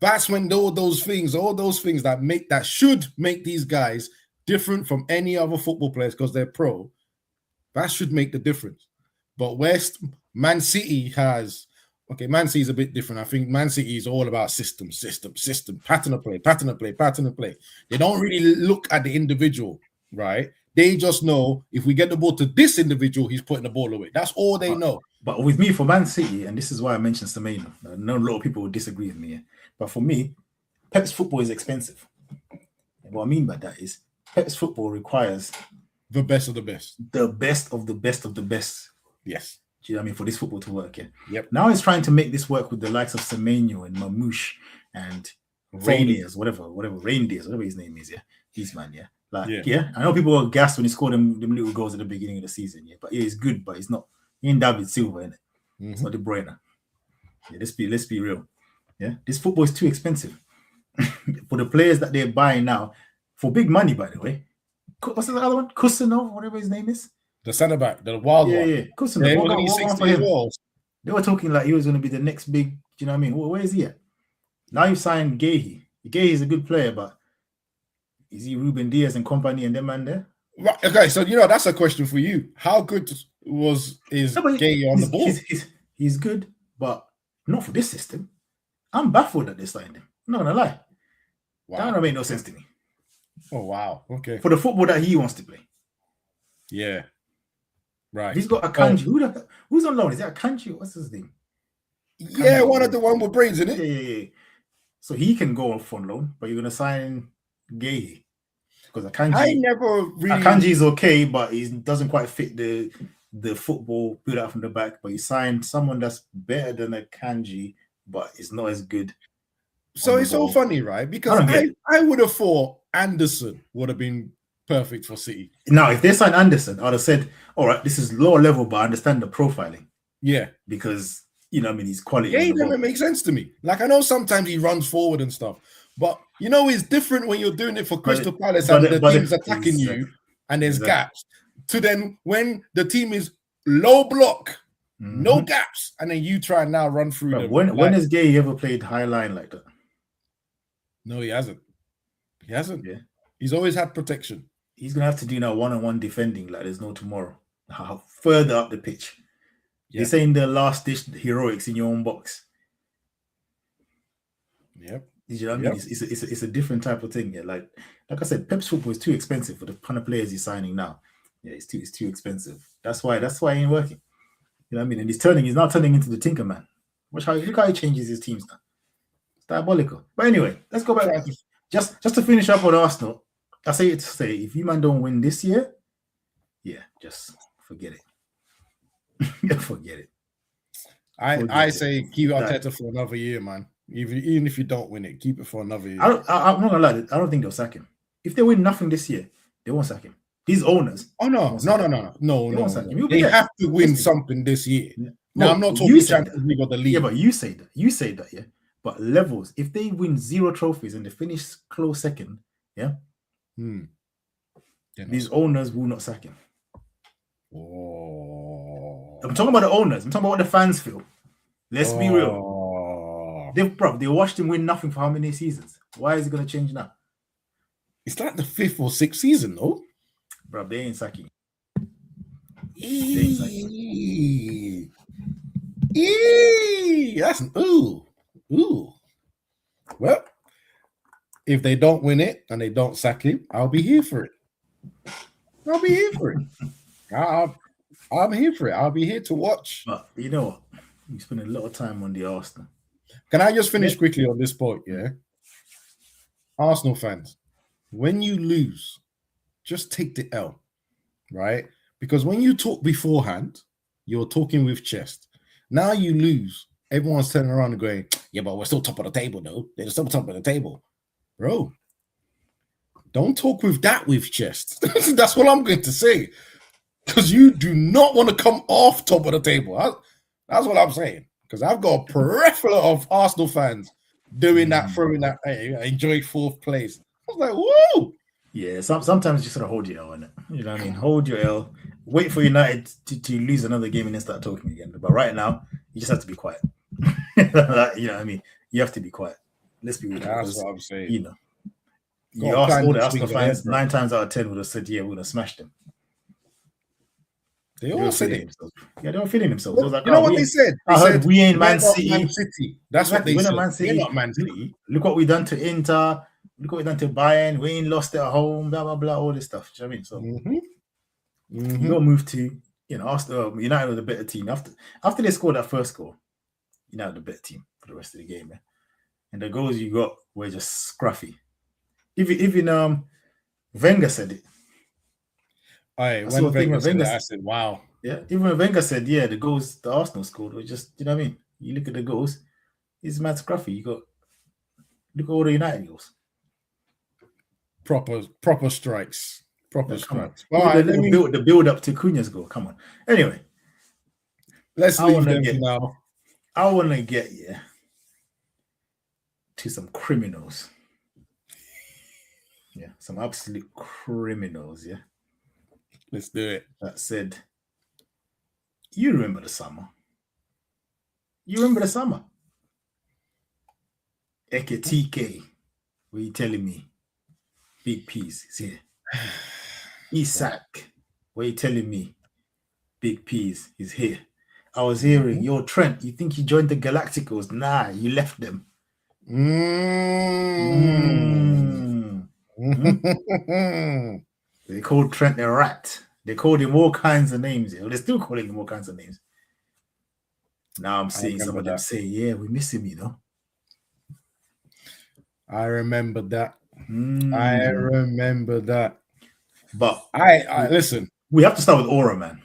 That's when all those things that should make these guys different from any other football players because they're pro. That should make the difference. But Man City has. Okay, Man City is a bit different. I think Man City is all about system, pattern of play. They don't really look at the individual, right? They just know if we get the ball to this individual, he's putting the ball away. That's all they know. But with me, for Man City, and this is why I mentioned Semedo, I know a lot of people will disagree with me, but for me, Pep's football is expensive. And what I mean by that is Pep's football requires the best of the best. The best of the best of the best. Yes. Do you know what I mean? For this football to work, yeah. Yep. Now he's trying to make this work with the likes of Semenyo and Mamouche and Reindeers, whatever his name is, yeah. He's man, yeah. Like, yeah. I know people were gassed when he scored them little goals at the beginning of the season, yeah. But yeah, he's good, but he's not. He ain't David Silva, innit? It's not De Bruyne. Yeah, let's be real. Yeah, this football is too expensive for the players that they're buying now for big money. By the way, what's the other one? Kusanov, whatever his name is. The centre back, the wild one. Yeah, Kusanov. They were talking like he was going to be the next big. Do you know what I mean? Where is he at? Now you signed Gehi. Gehi is a good player, but is he Ruben Diaz and company and them man there? Right, okay, so that's a question for you. How good is Gehi on the ball? He's good, but not for this system. I'm baffled that they signed him. I'm not gonna lie. Wow. That don't make no sense to me. Oh wow. Okay. For the football that he wants to play. Yeah. Right. He's got Akanji. Who's on loan? Is that Akanji? What's his name? Yeah, one with brains in it. Yeah. So he can go off on loan, but you're gonna sign Gehi. Because Akanji is okay, but he doesn't quite fit the football build out from the back. But you signed someone that's better than Akanji, but it's not as good. So it's so funny, right? Because I would have thought Anderson would have been perfect for City. Now, if they signed Anderson, I'd have said, all right, this is lower level, but I understand the profiling. Yeah. Because, he's quality. Yeah, it doesn't make sense to me. Like, I know sometimes he runs forward and stuff, but, it's different when you're doing it for Crystal Palace and the team's attacking you and there's gaps, to then when the team is low block, no gaps, and then you try and now run through them. When has Gay ever played high line like that? No, he hasn't. Yeah. He's always had protection. He's going to have to do now one-on-one defending like there's no tomorrow. Further up the pitch. Yeah. They're saying the last dish heroics in your own box. Yep. You know what I mean? It's a different type of thing. Yeah, like I said, Pep's football is too expensive for the kind of players he's signing now. Yeah, it's too expensive. That's why it ain't working. You know what I mean? And he's now turning into the Tinker Man. Look how he changes his teams now. It's diabolical. But anyway, let's go back. Just to finish up on Arsenal, I say it to say, if you man don't win this year, yeah, just forget it. Forget it. I say keep Arteta for another year, man. Even if you don't win it, keep it for another year. I'm not gonna lie. I don't think they'll sack him. If they win nothing this year, they won't sack him. These owners. Oh no. They have to win something this year. Now I'm not talking Champions League or the league. Yeah, but you say that. Yeah, but levels. If they win 0 trophies and they finish close second, yeah, these owners will not sack him. Oh. I'm talking about the owners. I'm talking about what the fans feel. Let's be real. They watched him win nothing for how many seasons? Why is it going to change now? It's like the 5th or 6th season, though. Bro, they ain't sacking. That's ooh. Well, if they don't win it and they don't sack him, I'll be here for it. I'm here for it. I'll be here to watch. But you know what? We spend a lot of time on the Arsenal. Can I just finish quickly on this point? Yeah. Arsenal fans, when you lose, just take the L, right? Because when you talk beforehand, you're talking with chest. Now you lose. Everyone's turning around and going, yeah, but we're still top of the table, though. They're still top of the table. Bro, don't talk with chest. That's what I'm going to say. Because you do not want to come off top of the table. That's what I'm saying. Because I've got a peripheral of Arsenal fans doing that, throwing that, enjoy 4th place. I was like, whoa! Yeah, sometimes you just gotta hold your L, innit? You know what I mean? Hold your L. Wait for United to lose another game and then start talking again. But right now, you just have to be quiet. You know what I mean? You have to be quiet. Let's be real. That's what I'm saying. You ask all the Arsenal fans, 9 times out of 10 would have said, yeah, we're gonna smash them. They all said it. Yeah, they were feeling themselves. You know what they said? I heard we ain't Man City. That's what they said. We're not Man City. Look what we done to Inter. Look what we done to Bayern. We ain't lost at home. Blah blah blah. All this stuff. Do you know what I mean? So you got to move to Arsenal. United were the better team after they scored that first goal. United the better team for the rest of the game. And the goals you got were just scruffy. Even Wenger said it. When saw a thing Wenger with said Wenger that, I said, wow. Yeah, even when Wenger said, yeah, the goals the Arsenal scored were just, you know what I mean? You look at the goals, it's mad scruffy. Look at all the United goals. Proper strikes. Proper strikes. All right, the build up to Cunha's goal. Come on. Anyway, let's leave them for now. I want to get to some criminals. Yeah, some absolute criminals. Yeah, let's do it. That said, you remember the summer. You remember the summer. Eketike, what are you telling me? Big P's is here. Isak, what are you telling me? Big P's is here. I was hearing, yo, Trent, you think you joined the Galacticos? Nah, you left them. They called Trent a rat. They called him all kinds of names. Yeah. They're still calling him all kinds of names. Now I'm seeing some of them say, yeah, we miss him, you know. I remember that. I remember that. But I listen. We have to start with Aura, man.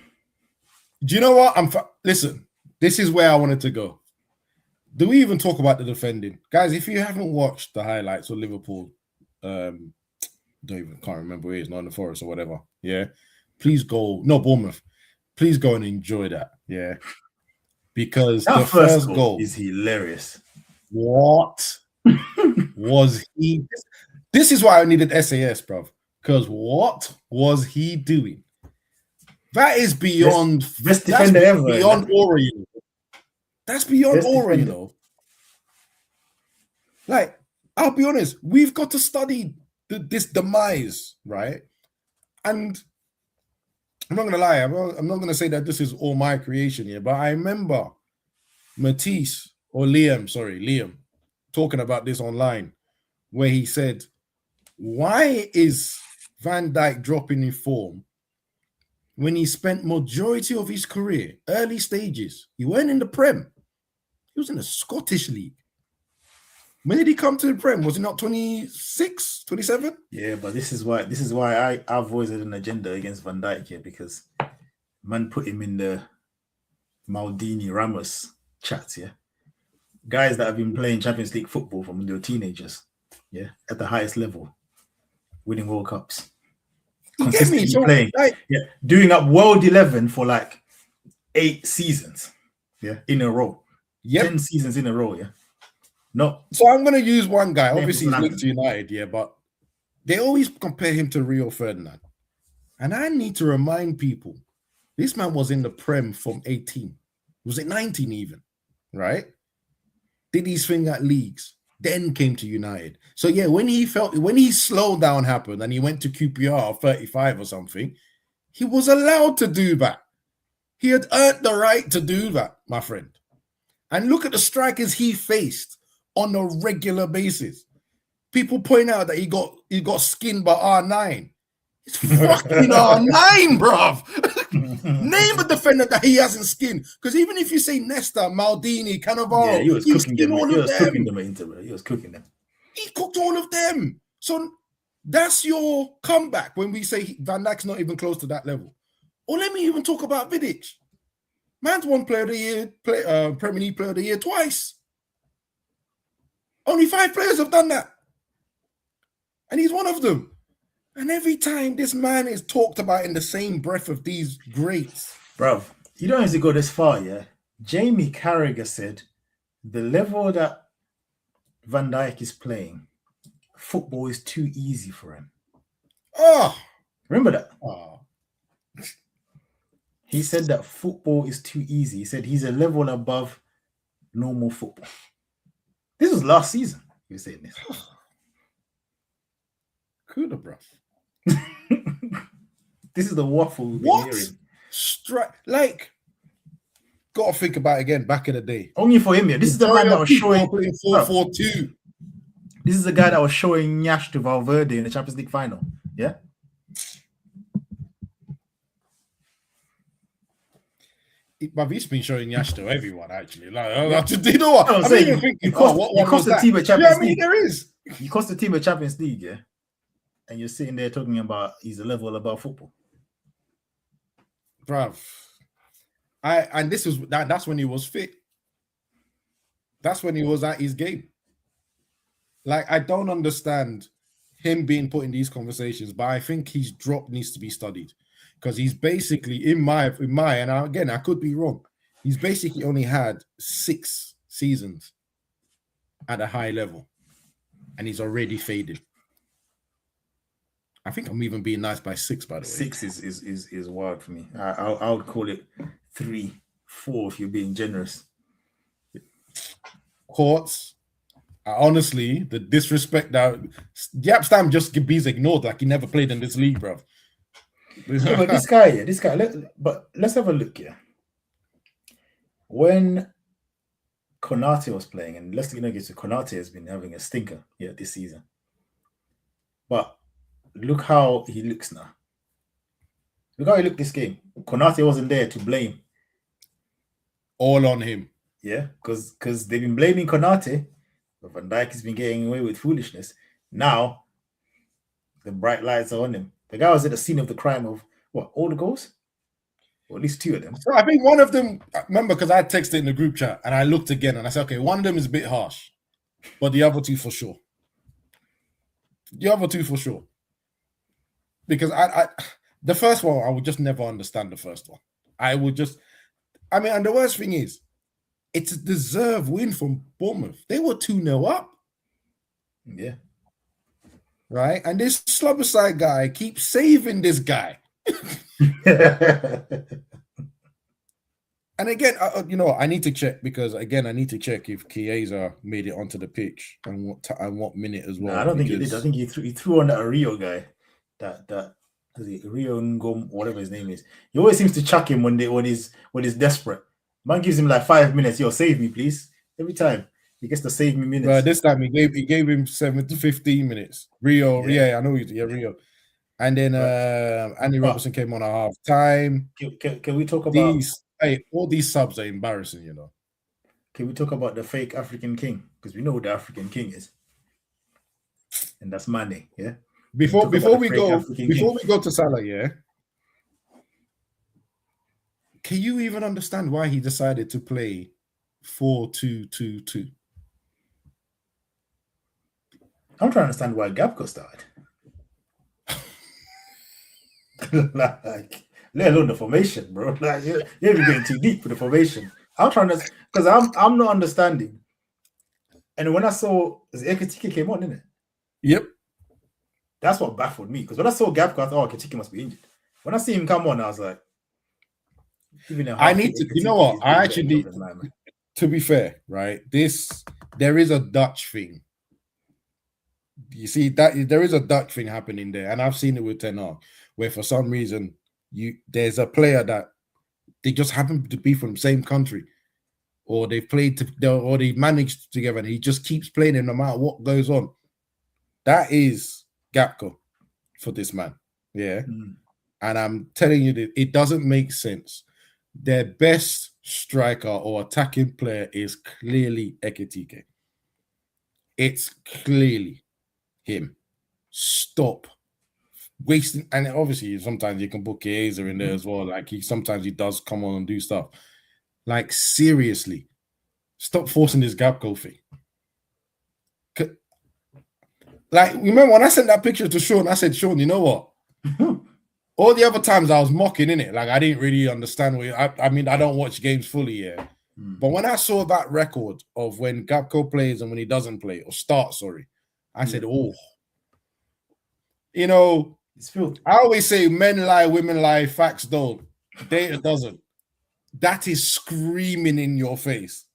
Do you know what? Listen, this is where I wanted to go. Do we even talk about the defending? Guys, if you haven't watched the highlights of Liverpool, can't remember where it is, not in the Forest or whatever. Yeah. Please go. No, Bournemouth. Please go and enjoy that. Yeah. Because that the first goal is hilarious. What was he? This is why I needed SAS, bro. Because what was he doing? That is beyond best defender ever. Beyond aura, you know. That's beyond aura, you know. Like, I'll be honest, we've got to study this demise, right? And I'm not gonna lie, I'm not gonna say that this is all my creation here, but I remember Liam, talking about this online, where he said, why is Van Dijk dropping in form when he spent majority of his career, early stages? He weren't in the Prem. He was in the Scottish League. When did he come to the Prem? Was he not 26, 27? Yeah, but this is why I've always had an agenda against Van Dijk here, because man put him in the Maldini Ramos chats, yeah. Guys that have been playing Champions League football from when they were teenagers, yeah, at the highest level, winning World Cups, consistently playing, doing up World 11 for like 8 seasons, yeah, in a row, 10 seasons in a row, yeah. No, so I'm going to use one guy. Obviously, he's linked to United, yeah, but they always compare him to Rio Ferdinand, and I need to remind people, this man was in the Prem from 18. Was it 19 even? Right? Did his thing at leagues, then came to United. So yeah, when his slowdown happened and he went to QPR 35 or something, he was allowed to do that. He had earned the right to do that, my friend. And look at the strikers he faced on a regular basis. People point out that he got skinned by R9. It's fucking R9, bruv. Name a defender that he hasn't skinned. Because even if you say Nesta, Maldini, Cannavaro, yeah, he was cooking them. He was cooking them into it. He was cooking them. He cooked all of them. So that's your comeback when we say Van Dijk's not even close to that level. Or let me even talk about Vidic. Man's won Player of the Year, Premier League Player of the Year twice. Only 5 players have done that. And he's one of them. And every time this man is talked about in the same breath of these greats. Bro, you don't have to go this far, yeah? Jamie Carragher said the level that Van Dijk is playing, football is too easy for him. Oh! Remember that? Oh. He said that football is too easy. He said he's a level above normal football. This was last season. He was saying this. Coulda, bro. This is the waffle. What? Like, gotta think about it again. Back in the day, only for him. Yeah, this is the man that was showing 4-4-2. This is the guy that was showing Nyash to Valverde in the Champions League final. Yeah. But he's been showing Nyash to everyone actually. Like, you know what? I'm saying, you cost the team a Champions League. There is. You cost the team a Champions League, yeah. and you're sitting there talking about he's a level above football. Bruv. That's when he was fit. That's when he was at his game. Like, I don't understand him being put in these conversations, but I think his drop needs to be studied because he's basically, in my, and again, I could be wrong. He's basically only had 6 seasons at a high level, and he's already faded. I think I'm even being nice by 6, by the way. 6 is wild for me. I would call it 3, 4 if you're being generous. Courts, honestly, the disrespect that Yap Stam just bees ignored like he never played in this league, bro. Yeah, but this guy. Let's have a look here. When Konate was playing, and let's get to Konate has been having a stinker this season. But look how he looks now. Look how he looked this game. Konate wasn't there to blame. All on him. Yeah, because they've been blaming Konate, but Van Dijk has been getting away with foolishness. Now, the bright lights are on him. The guy was at the scene of the crime of, all the goals? Or at least 2 of them. So I think one of them, remember, because I texted in the group chat, and I looked again, and I said, okay, one of them is a bit harsh, but the other 2 for sure. Because the first one, I would just never understand the first one. And the worst thing is, it's a deserved win from Bournemouth. They were 2-0 up. Yeah. Right? And this Slobberside guy keeps saving this guy. And again, I need to check because, again, I need to check if Chiesa made it onto the pitch and what minute as well. No, I don't think he did. I think he threw on that Rio guy. That Rio Ngom, whatever his name is. He always seems to chuck him when he's desperate. Man gives him like 5 minutes. Yo, save me, please. Every time he gets to save me minutes. But this time he gave him 7 to 15 minutes. Rio, I know Rio. And then Andy Robertson came on at half time. Can we talk about all these subs are embarrassing, you know. Can we talk about the fake African king? Because we know who the African king is, and that's Mane. Yeah. Before we go to Salah, yeah. Can you even understand why he decided to play 4-2-2-2? I'm trying to understand why Gabko started. Like, let alone the formation, bro. Like, you're even getting too deep for the formation. I'm trying to, because I'm not understanding. And when I saw Ekitike came on, innit? Yep. That's what baffled me. Because when I saw Gabko, I thought, Ekitike must be injured. When I see him come on, I was like, I need to, you know what? I actually need, to be fair, right? There is a Dutch thing. You see that there is a Dutch thing happening there, and I've seen it with Ten Hag, where for some reason there's a player that they just happen to be from the same country, or they've or they managed together, and he just keeps playing him no matter what goes on. That is Gakpo for this man, yeah. And I'm telling you that it doesn't make sense. Their best striker or attacking player is clearly Ekitike. It's clearly him. Stop wasting. And obviously, sometimes you can put Chiesa in there as well. Like sometimes he does come on and do stuff. Like seriously, stop forcing this Gabko thing. Like, remember when I sent that picture to Sean, I said, Sean, you know what? All the other times I was mocking, innit? Like, I didn't really understand I mean, I don't watch games fully, yeah. But when I saw that record of when Gabko plays and when he doesn't play, or starts, sorry, I said, oh. You know, I always say men lie, women lie, facts don't. Data doesn't. That is screaming in your face.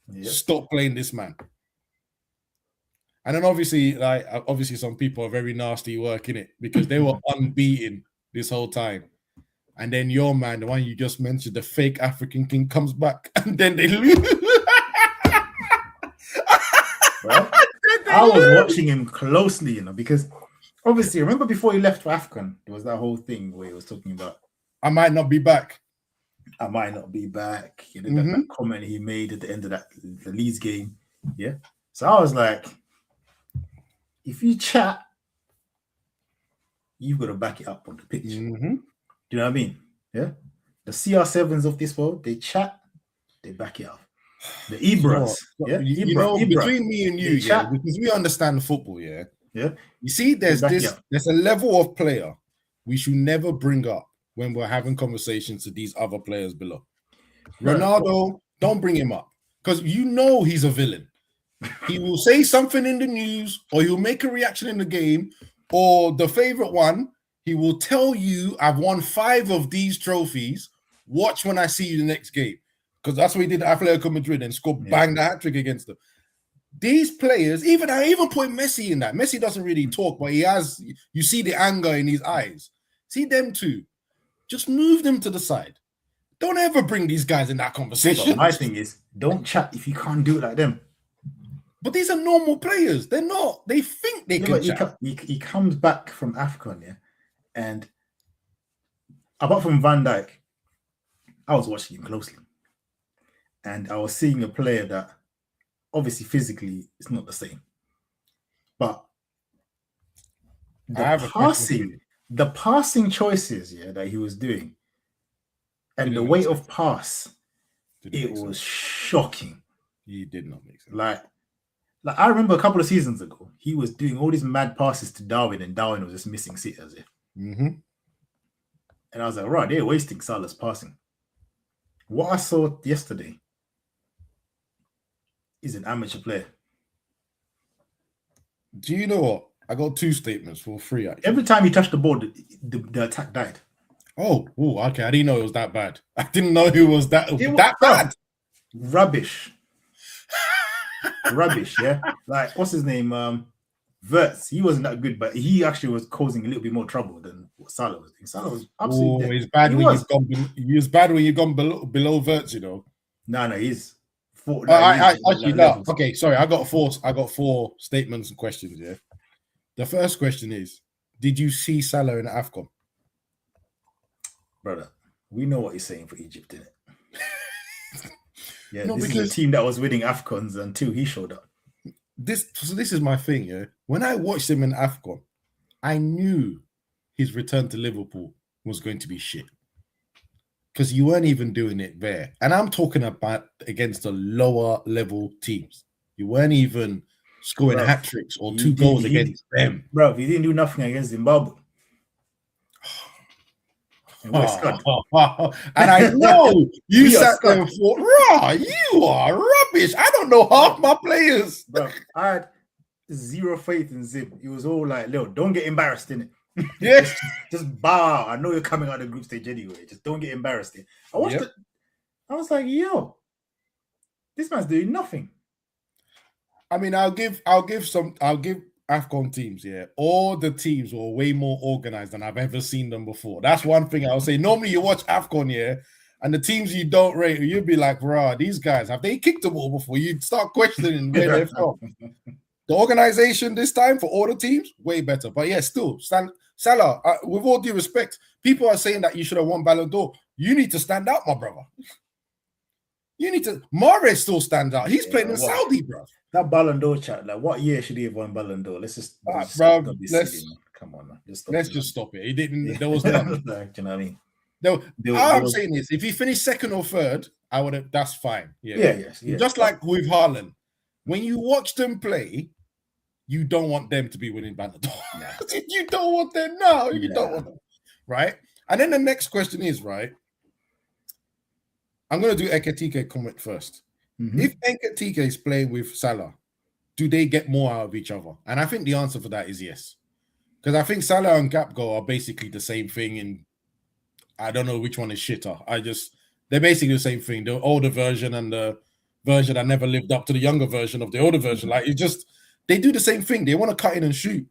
Yep. Stop playing this man. And then obviously some people are very nasty working it because they were unbeaten this whole time. And then your man, the one you just mentioned, the fake African king, comes back and then they lose. Well, I was watching him closely, you know, because obviously, remember before he left for Afghan, there was that whole thing where he was talking about, I might not be back. I might not be back. You know, that comment he made at the end of the Leeds game. Yeah. So I was like, if you chat you've got to back it up on the pitch. Mm-hmm. Do you know what I mean? Yeah. The CR7s of this world, they chat, they back it up. The Ibras, between me and you, because we understand football, yeah. You see, there's a level of player we should never bring up when we're having conversations to these other players below. Ronaldo, don't bring him up because you know he's a villain. He will say something in the news, or he'll make a reaction in the game, or the favorite one, he will tell you, "I've won 5 of these trophies. Watch when I see you the next game." Because that's what he did at Atletico Madrid and scored bang the hat trick against them. These players, I even put Messi in that. Messi doesn't really talk, but you see the anger in his eyes. See them too. Just move them to the side. Don't ever bring these guys in that conversation. But my thing is, don't chat if you can't do it like them. But these are normal players. They're not. They think they can chat. He comes back from AFCON, and apart from Van Dijk, I was watching him closely. And I was seeing a player that obviously physically is not the same. But the passing choices that he was doing and the weight of pass, it was shocking. He did not make sense. Like I remember a couple of seasons ago, he was doing all these mad passes to Darwin, and Darwin was just missing sitters. Mm-hmm. And I was like, right, they're wasting Salah's passing. What I saw yesterday is an amateur player. Do you know what? I got 2 statements for free. Actually. Every time he touched the ball, the attack died. Oh, okay. I didn't know it was that bad. I didn't know it was that bad. Rubbish. Rubbish, yeah. Like, what's his name? Wirtz. He wasn't that good, but he actually was causing a little bit more trouble than what Salah was doing. Salah was absolutely dead. He's bad He's bad when you've gone below Wirtz, you know. No, he's actually no. Okay, sorry. I got 4 statements and questions. Yeah. The first question is: did you see Salah in AFCON? Brother, we know what he's saying for Egypt, innit? Yeah, no, this is a team that was winning AFCONs until he showed up. This is my thing. Yeah, when I watched him in AFCON, I knew his return to Liverpool was going to be shit. Because you weren't even doing it there. And I'm talking about against the lower level teams. You weren't even scoring hat tricks or 2 goals against them. Bro, he didn't do nothing against Zimbabwe. And I know you sat there and thought, "Raw, you are rubbish. I don't know half my players." Bro, I had 0 faith in Zim. He was all like, "Lil, don't get embarrassed in it." Yeah, just bow. I know you're coming out of the group stage anyway. Just don't get embarrassed. I watched it. I was like, yo, this man's doing nothing. I mean, I'll give AFCON teams, all the teams were way more organized than I've ever seen them before. That's one thing I'll say. Normally you watch AFCON, and the teams you don't rate, you'd be like, rah, these guys, have they kicked the ball before? You'd start questioning where they're from. The organization this time for all the teams, way better. But yeah, still, Salah, with all due respect, people are saying that you should have won Ballon d'Or. You need to stand out, my brother. You need to. Mahrez still stands out. He's playing in Saudi, bro. That Ballon d'Or chat, like, what year should he have won Ballon d'Or? Come on, man. Just stop it. He didn't. There was nothing. Do you know what I mean? All I'm saying is, if he finished 2nd or 3rd, I would have. That's fine. Yeah. Just like with Haaland, when you watch them play, you don't want them to be winning Ballon d'Or. You don't want them. No, you don't want them. Right? And then the next question is, right? I'm going to do Ekitike comment first. Mm-hmm. If Ekitike is playing with Salah, do they get more out of each other? And I think the answer for that is yes. Because I think Salah and Gapgo are basically the same thing, and I don't know which one is shitter. They're basically the same thing. The older version and the version that never lived up to the younger version of the older version. Like, they do the same thing. They want to cut in and shoot.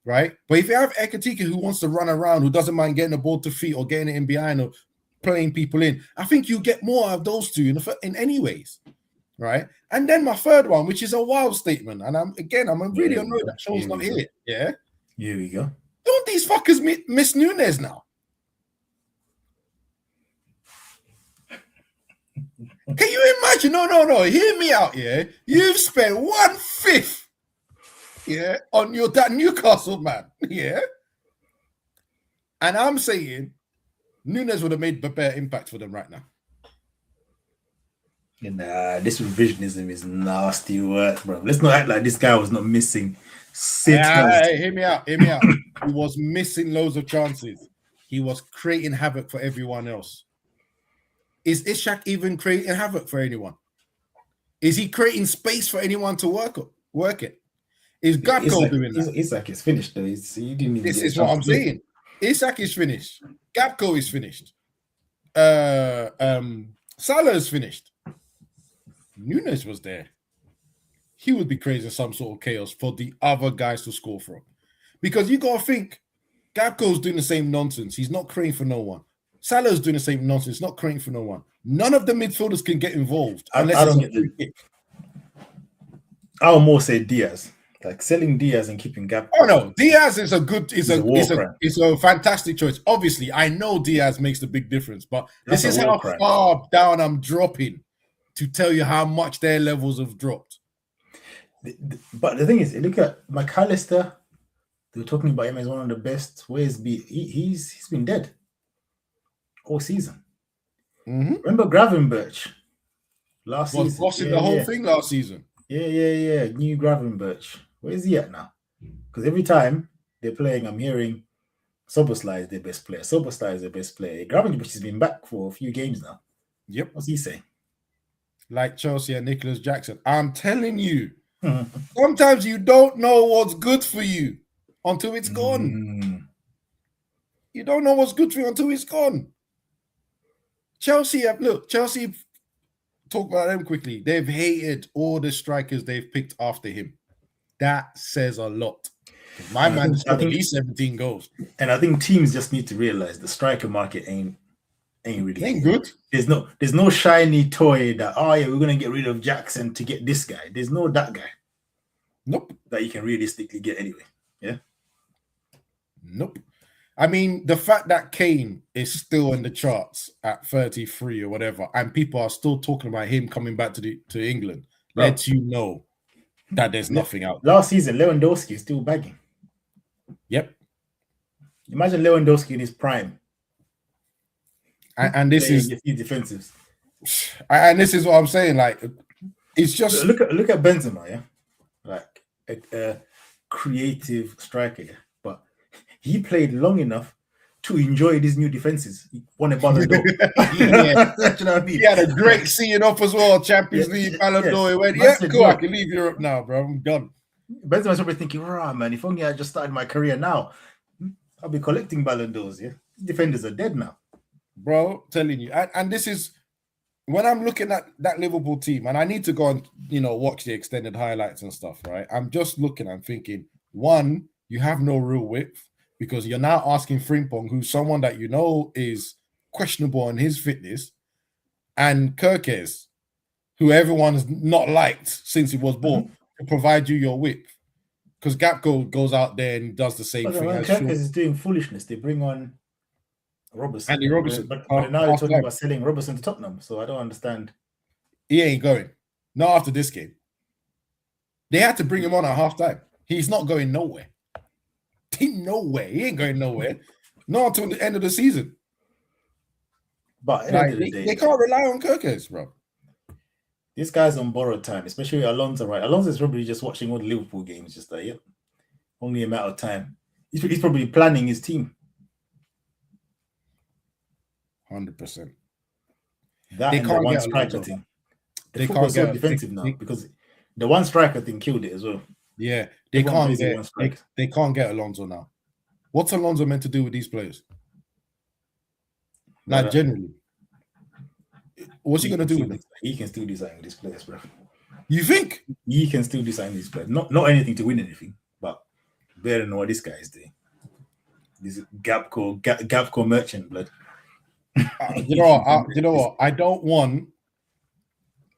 Right? But if you have Ekitike who wants to run around, who doesn't mind getting the ball to feet or getting it in behind or playing people in, I think you get more out of those two in any ways. Right? And then my 3rd one, which is a wild statement. And I'm really annoyed that Shaw's not here. Yeah? Here we go. Don't these fuckers miss Nunes now? Can you imagine? No. Hear me out, yeah? You've spent 1/5, on that Newcastle man, yeah? And I'm saying Nunes would have made a better impact for them right now. Nah, this revisionism is nasty work, bro. Let's not act like this guy was not missing Hear me out. He was missing loads of chances. He was creating havoc for everyone else. Is Ishak even creating havoc for anyone? Is he creating space for anyone to work it? Is Gakpo doing that? Isak is finished though. This is what I'm saying. Isak is finished. Gakpo is finished. Salah is finished. Nunes was there. He would be creating some sort of chaos for the other guys to score from. Because you got to think, Gakpo's doing the same nonsense. He's not creating for no one. Salah's doing the same nonsense, not creating for no one. None of the midfielders can get involved unless it's a free kick. I would more say Diaz. Like selling Diaz and keeping Gakpo. Oh no, Diaz is a fantastic choice. Obviously, I know Diaz makes the big difference, but this is how far down I'm dropping to tell you how much their levels have dropped. But the thing is, look at McAllister. They were talking about him as one of the best. He's been dead all season. Mm-hmm. Remember Gravenberch last season? Was bossing the whole thing last season. Yeah. New Gravenberch. Where is he at now? Because every time they're playing, I'm hearing Szoboszlai is their best player. Szoboszlai is their best player. Gravenberch has been back for a few games now. Yep. What's he saying? Like Chelsea and Nicholas Jackson. I'm telling you, sometimes you don't know what's good for you until it's gone. You don't know what's good for you until it's gone. Chelsea, talk about them quickly. They've hated all the strikers they've picked after him. That says a lot. My man has got at least 17 goals. And I think teams just need to realize the striker market ain't really good. There's no shiny toy that, we're gonna get rid of Jackson to get this guy. There's no that guy. Nope. That you can realistically get anyway. Yeah. Nope. I mean, the fact that Kane is still in the charts at 33 or whatever, and people are still talking about him coming back to England, lets you know that there's nothing out there. Last season, Lewandowski is still bagging. Yep. Imagine Lewandowski in his prime. And this is a few defensives. And this is what I'm saying. Like, it's just look at Benzema, yeah, like a creative striker, yeah? But he played long enough to enjoy these new defenses. He won a Ballon d'Or. You know what I mean? He had a great seeing off as well. Champions League, Ballon d'Or. He went, cool. I can leave Europe now, bro. I'm done. Benzema's probably thinking, man, if only I just started my career now, I'll be collecting Ballon d'Ors. Yeah, defenders are dead now. Bro, telling you, and this is when I'm looking at that Liverpool team, and I need to go and watch the extended highlights and stuff, right? I'm just looking, I'm thinking, one, you have no real width because you're now asking Frimpong, who's someone that is questionable on his fitness, and Kirkes, who everyone's not liked since he was born, to provide you your width. Because Gakpo goes out there and does the same thing. Kirkes is doing foolishness. They bring on Robertson. Andy Robertson. But now they're talking about selling Robertson to Tottenham, so I don't understand. He ain't going. Not after this game. They had to bring him on at halftime. He's not going nowhere. Nowhere. He ain't going nowhere. Not until the end of the season. But at the end of the day, they can't rely on Kirkes, bro. This guy's on borrowed time, especially Alonso, right? Alonso's probably just watching all the Liverpool games, just like, only a matter of time. He's probably planning his team. 100%. That they can't one striker thing. The football's so defensive now because the one striker thing killed it as well. Yeah, they can't get Alonso now. What's Alonso meant to do with these players? Like generally, what's he gonna do with them? He can still do something with these players, bro. You think he can still do something with these players? Not anything to win anything, but better than what this guy is doing. This Gapco merchant blood. You know what? I don't want,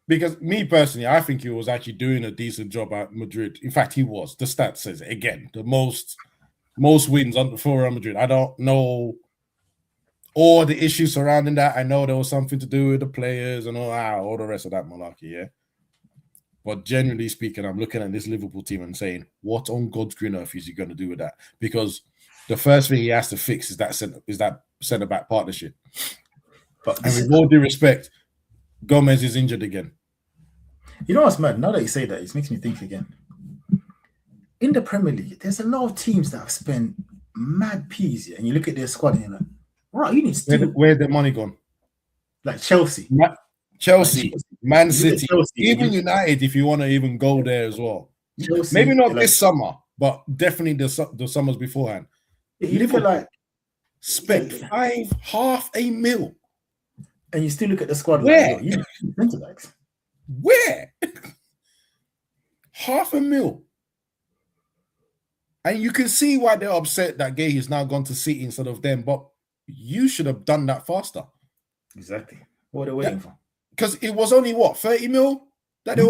because me personally, I think he was actually doing a decent job at Madrid. In fact, he was. The stats says it again. The most wins for Real Madrid. I don't know all the issues surrounding that. I know there was something to do with the players and all the rest of that malarkey, yeah. But generally speaking, I'm looking at this Liverpool team and saying, what on God's green earth is he going to do with that? Because the first thing he has to fix is that centre back partnership. And with all due respect, Gomez is injured again. You know what's mad? Now that you say that, it makes me think again. In the Premier League, there's a lot of teams that have spent mad peas, and you look at their squad and you're like, right, you need to where's the money gone? Like Chelsea. Chelsea, Man City, Chelsea, even United, if you want to even go there as well. Chelsea, maybe not this summer, but definitely the summers beforehand. You look at like spent $500,000, and you still look at the squad. Where? Like, you centre backs. Where? $500,000. And you can see why they're upset that Gay has now gone to City instead of them. But you should have done that faster. Exactly. What are they waiting for? Because it was only what, 30 mil that they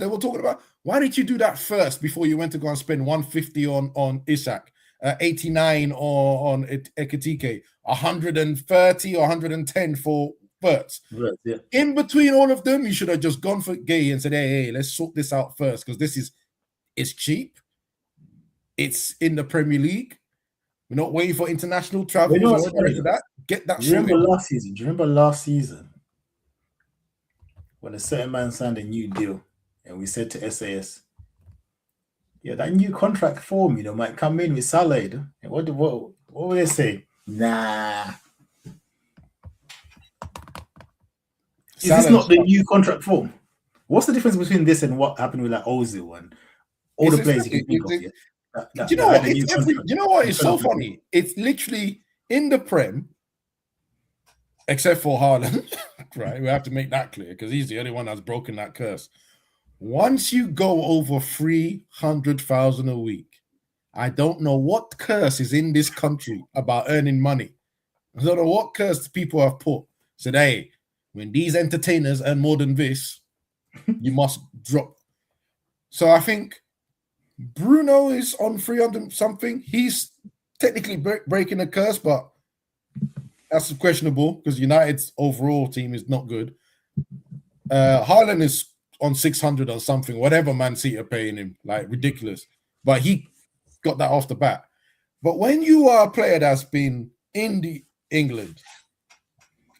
were talking about. Why did you do that first before you went to go and spend 150 on Isak, 89 on Ekitike, 130 or 110 for Verts? Right, yeah. In between all of them, you should have just gone for Gay and said, hey, let's sort this out first, because it's cheap. It's in the Premier League. We're not waiting for international travel. You know what's funny? Get that. Do you remember last season when a certain man signed a new deal and we said to SAS, yeah, that new contract form, might come in with Salah. And what would they say? Nah. Is this not the new contract form? What's the difference between this and what happened with like Ozil and all the players you can think of? Yeah? You know what? You know what? It's so funny. It's literally in the Prem, except for Haaland, right? We have to make that clear because he's the only one that's broken that curse. Once you go over 300,000 a week, I don't know what curse is in this country about earning money. I don't know what curse people have put. Said, hey, when these entertainers earn more than this, you must drop. So I think Bruno is on 300 something. He's technically breaking a curse, but that's questionable because United's overall team is not good. Haaland is on 600 or something, whatever Man City are paying him, like ridiculous. But he got that off the bat. But when you are a player that's been in England,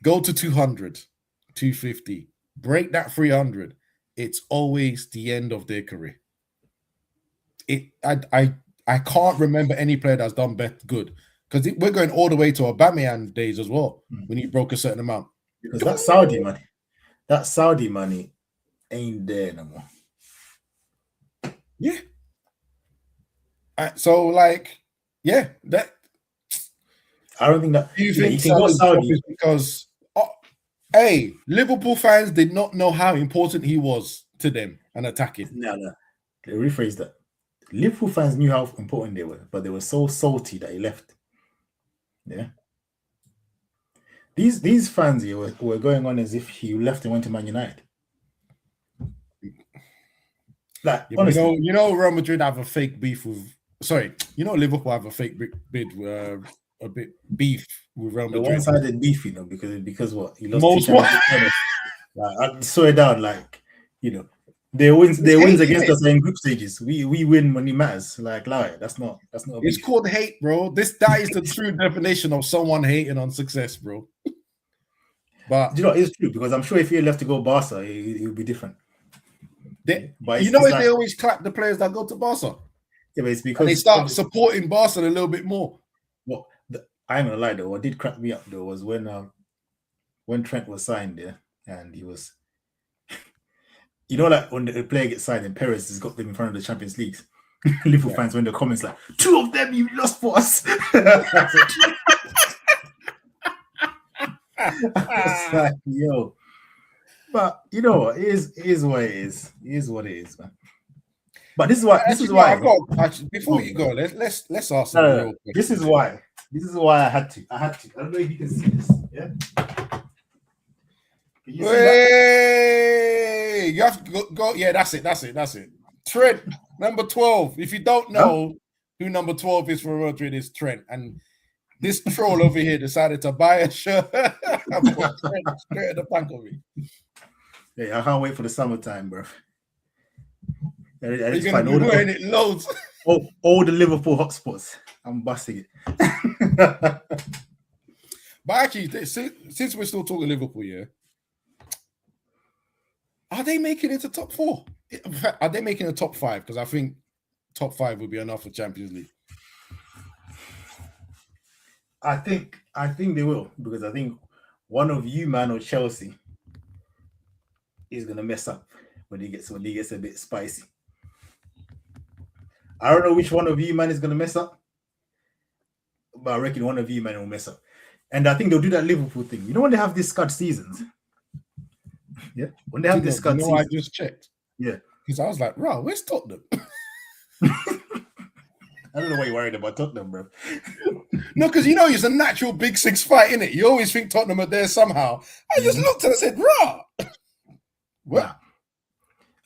go to 200, 250, break that 300, it's always the end of their career. I can't remember any player that's done good because we're going all the way to Aubameyang days as well when he broke a certain amount. Because that Saudi money ain't there no more. Yeah. So like, yeah, that. I don't think that. Do you think Saudi is because? Hey, Liverpool fans did not know how important he was to them and attacking. No. Rephrase that. Liverpool fans knew how important they were, but they were so salty that he left. Yeah. These fans here were going on as if he left and went to Man United. Like, yeah, honestly, Real Madrid have a fake beef with. Sorry, Liverpool have a fake beef with Real Madrid. The one-sided beef, because what he lost. I swear down, their wins against us in group stages. We win when it matters. That's not. It's called hate, bro. That is the true definition of someone hating on success, bro. But it's true because I'm sure if he left to go Barca, it would be different. They always clap the players that go to Barca. Yeah, but it's because and they start supporting Barca a little bit more. Well, I ain't gonna lie though. What did crack me up though was when Trent was signed there, and he was. When the player gets signed and Perez has got them in front of the Champions League, Liverpool fans when the comments like, 2 of them you lost for us. It's like, yo. But you know what? It is what it is. It is what it is, man. But this is why. Before you go, let's ask. This is why I had to. I don't know if you can see this. Yeah. Hey, you have to go. Yeah, that's it. Trent, number 12. If you don't know who number 12 is for Real Madrid, is Trent. And this troll over here decided to buy a shirt. I've got Trent straight at the back of me. Yeah, I can't wait for the summertime, bro. You're gonna be wearing it loads. All the Liverpool hotspots. I'm busting it. But actually, since we're still talking Liverpool, yeah, are they making it to top 4? Are they making a top 5? Because I think top 5 would be enough for Champions League. I think they will, because I think one of you, man, or Chelsea is gonna mess up when he gets a bit spicy. I don't know which one of you, man, is gonna mess up, but I reckon one of you, man, will mess up. And I think they'll do that Liverpool thing. You know when they have these scud seasons? Yeah. When they have this scud season. I just checked. Yeah. Because I was like, right, where's Tottenham? I don't know why you're worried about Tottenham, bro. No, because you know it's a natural Big Six fight, innit? You always think Tottenham are there somehow. I just looked and I said, rah! Well,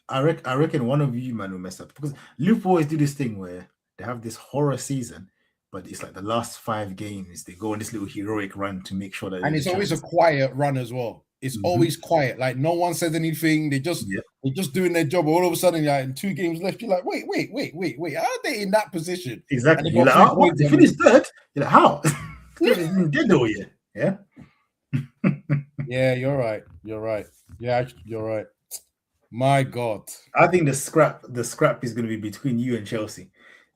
I reckon one of you, man, will mess up. Because Liverpool always do this thing where they have this horror season, but it's like the last 5 games, they go on this little heroic run to make sure that... And it's always a quiet run as well. It's always quiet. Like, no one says anything. They're just doing their job. All of a sudden, like, in 2 games left, you're like, wait. How are they in that position? Exactly. You're like, oh, they finished third? You're like, how? They've been dead all year. Yeah? Yeah, you're right. Yeah, you're right. My God. I think the scrap is going to be between you and Chelsea.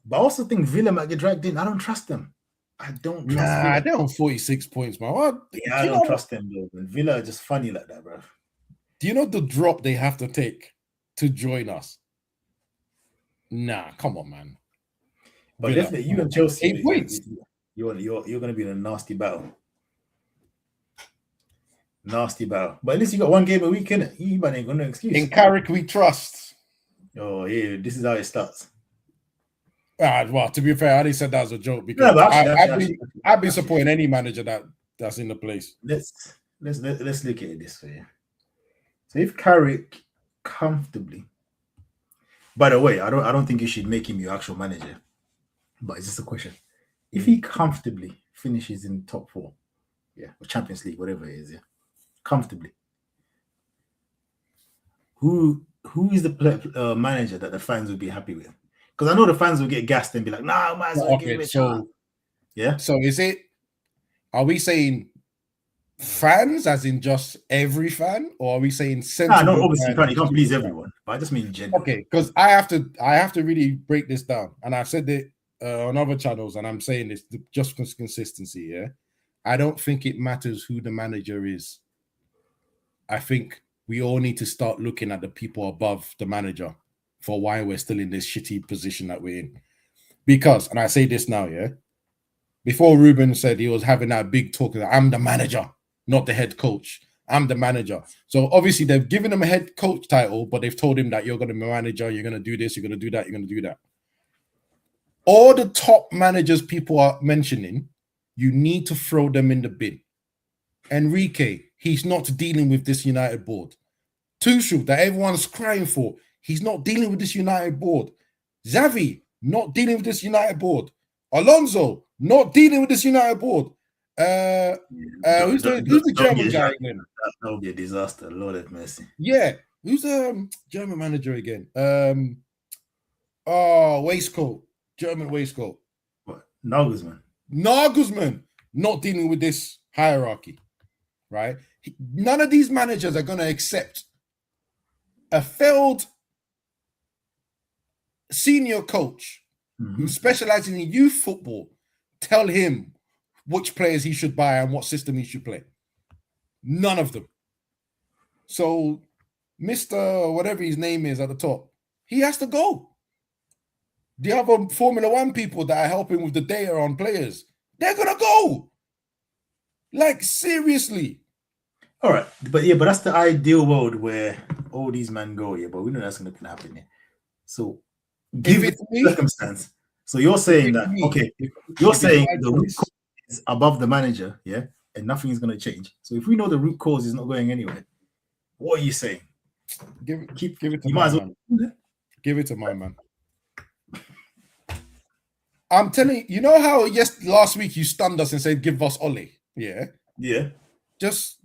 But I also think Villa might get dragged in. I don't trust them. I don't trust them. They're on 46 points, man. What? Yeah, I don't trust them, though. And Villa are just funny like that, bro. Do you know the drop they have to take to join us? Nah, come on, man. But Villa, definitely you and Chelsea. 8 points. You're going to be in a nasty battle. Nasty battle. But at least you got 1 game a week, innit? You ain't got no excuse. In Carrick, we trust. Oh, yeah. This is how it starts. Well, to be fair, I didn't say that as a joke because I'd be supporting any manager that's in the place. Let's look at it this way. So if Carrick comfortably, by the way, I don't think you should make him your actual manager, but it's just a question. If he comfortably finishes in top 4, or Champions League, whatever it is, comfortably, who is the manager that the fans will be happy with? Because I know the fans will get gassed and be like, "Nah, might as well give him a chance." Yeah. So are we saying fans, as in just every fan, or are we saying sensible? No, obviously you can't please everyone, but I just mean general. Okay, because I have to really break this down, and I've said it on other channels, and I'm saying this just for consistency. Yeah, I don't think it matters who the manager is. I think we all need to start looking at the people above the manager for why we're still in this shitty position that we're in. Because, and I say this now, before Ruben said he was having that big talk, that I'm the manager, not the head coach. I'm the manager. So obviously they've given him a head coach title, but they've told him that you're going to be a manager, you're going to do this, you're going to do that, you're going to do that. All the top managers people are mentioning, you need to throw them in the bin. Enrique, he's not dealing with this United board. Tuchel, that everyone's crying for, he's not dealing with this United board. Xavi, not dealing with this United board. Alonso, not dealing with this United board. Who's the German guy again? That would be a disaster. Lord have mercy. Yeah. Who's the German manager again? Waistcoat. German waistcoat. What? Nagelsmann, not dealing with this hierarchy. Right? None of these managers are going to accept a failed senior coach who specializes in youth football tell him which players he should buy and what system he should play. None of them. So Mr. whatever his name is at the top, he has to go. The other Formula One people that are helping with the data on players, they're going to go. Like, seriously. All right. But that's the ideal world where all these men go, but we know that's going to happen here. So give it circumstance. So you're saying that, okay, you're saying the root cause is above the manager, and nothing is going to change. So if we know the root cause is not going anywhere, what are you saying? Give it to my man. Give it to my man. I'm telling you, you know how last week you stunned us and said, give us Ole? Yeah. Yeah. Just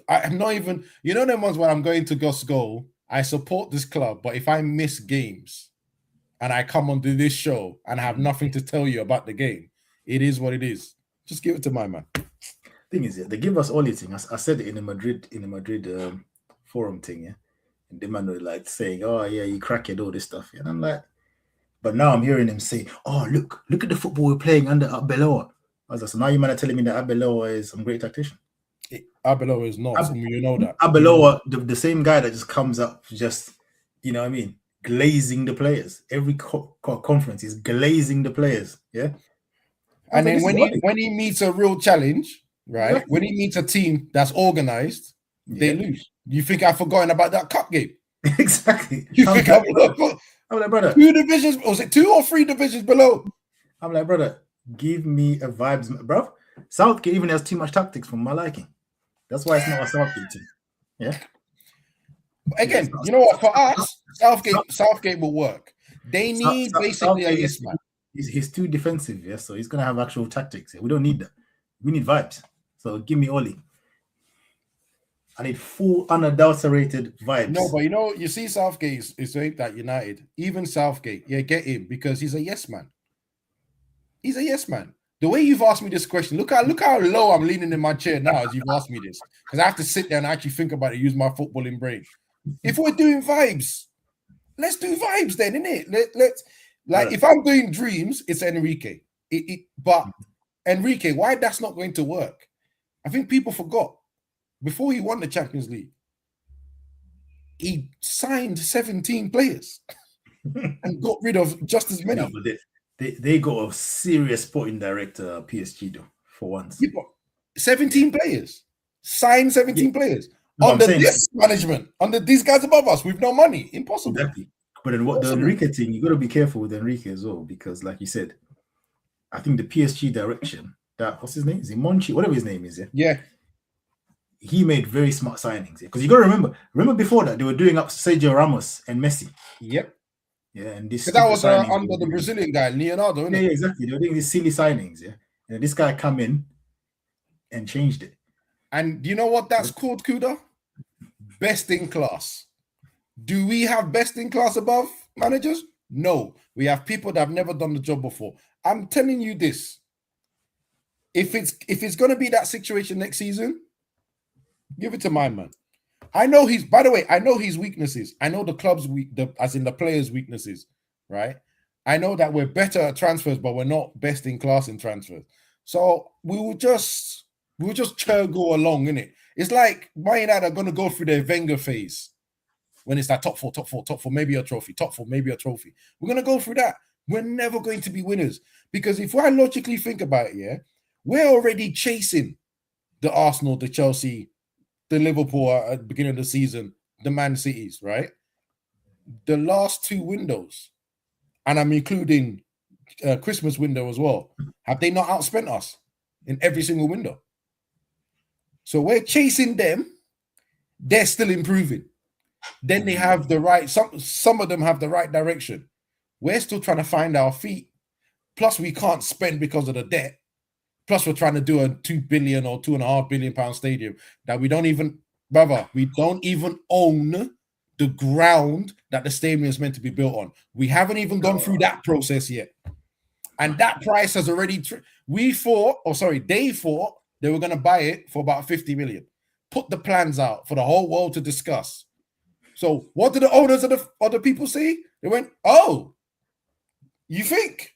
I'm not even, you know, them ones when I'm going to go, I support this club, but if I miss games and I come onto this show and have nothing to tell you about the game, It is what it is. Just give it to my man. Thing is, they give us all the thing. I said it in the Madrid forum thing, yeah. And the man were like saying, "Oh yeah, you crack it, all this stuff." And I'm like, but now I'm hearing him say, "Oh look at the football we're playing under Arbeloa." I was like, so now you man are telling me that Arbeloa is some great tactician. Arbeloa is not. You know that. Arbeloa, the same guy that just comes up, just you know what I mean, glazing the players. Every conference is glazing the players. Yeah. And then when he meets a real challenge, right? Exactly. When he meets a team that's organized, they lose. You think I've forgotten about that cup game? Exactly. You think I'm like, brother, 2 divisions? Was it 2 or 3 divisions below? I'm like, brother, give me a vibes, bro. Southgate even has too much tactics for my liking. That's why it's not a Southgate team. Yeah. But again, you know what? For us, Southgate will work. They need basically a yes man. He's too defensive, yeah. So he's gonna have actual tactics. Yeah? We don't need that. We need vibes. So give me Oli. I need full unadulterated vibes. No, but you see, Southgate is aimed at United. Even Southgate, get him because he's a yes man. He's a yes man. The way you've asked me this question, look how low I'm leaning in my chair now as you've asked me this, because I have to sit there and actually think about it, use my footballing brain. If we're doing vibes, let's do vibes then, innit? Let's if I'm doing dreams, it's Enrique. But Enrique, why that's not going to work? I think people forgot. Before he won the Champions League, he signed 17 players and got rid of just as many. Yeah, but they got a serious sporting director, PSG, though, for once. Yeah, 17 players. Signed 17 players. Under this management, under these guys above us, with no money. Impossible. Exactly. But then the Enrique thing, you got to be careful with Enrique as well, because like you said, I think the PSG direction, what's his name? Is it Monchi? Whatever his name is, yeah? Yeah. He made very smart signings, because you got to remember before that they were doing up Sergio Ramos and Messi. Yep. Yeah, and this that was under the Brazilian guy, Leonardo. Yeah, exactly. They were doing these silly signings, yeah. And this guy come in and changed it. And do you know what that's called, Kuda? Best in class. Do we have best in class above managers? No. We have people that have never done the job before. I'm telling you this. If it's going to be that situation next season, give it to my man. I know his weaknesses. I know the club's as in the players' weaknesses, right? I know that we're better at transfers, but we're not best in class in transfers. So we will just go along, innit? It's like Man United are going to go through their Wenger phase when it's like top four, maybe a trophy, top 4, maybe a trophy. We're going to go through that. We're never going to be winners, because if I logically think about it, yeah, we're already chasing the Arsenal, the Chelsea, the Liverpool at the beginning of the season, the Man Cities, right? The last 2 windows, and I'm including Christmas window as well, have they not outspent us in every single window? So we're chasing them. They're still improving. Then they have the right, some of them have the right direction. We're still trying to find our feet. Plus, we can't spend because of the debt. Plus, we're trying to do a 2 billion or 2.5 billion pound stadium that we don't even own the ground that the stadium is meant to be built on. We haven't even gone through that process yet. And that price has already, they thought they were going to buy it for about 50 million. Put the plans out for the whole world to discuss. So what did the owners of the other people say? They went, oh, you think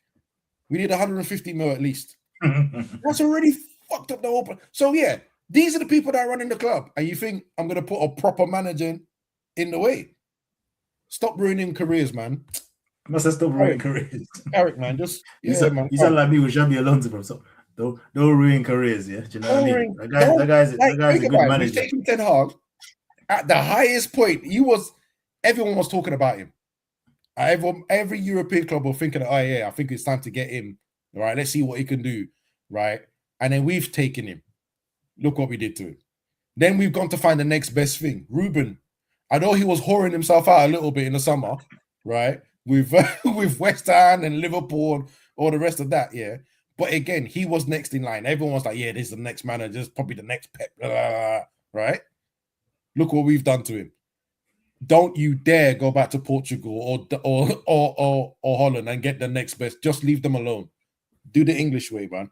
we need 150 mil at least? That's already fucked up the whole plan. So yeah, these are the people that are running the club. And you think I'm going to put a proper manager in the way? Stop ruining careers, man. Must have stopped ruining careers. Eric, man, just you sound like me with Xabi Alonso, bro. So don't ruin careers, yeah. Do you know what I mean? That guy's a good manager. He's taking Ten Hag at the highest point. Everyone was talking about him. Every European club was thinking, oh yeah, I think it's time to get him. All right, let's see what he can do, right? And then we've taken him. Look what we did to him. Then we've gone to find the next best thing. Ruben, I know he was whoring himself out a little bit in the summer, right? With West Ham and Liverpool and all the rest of that, yeah. But again, he was next in line. Everyone was like, yeah, this is the next manager. This is probably the next Pep, blah, blah, blah, right? Look what we've done to him. Don't you dare go back to Portugal or Holland and get the next best. Just leave them alone. Do the English way, man.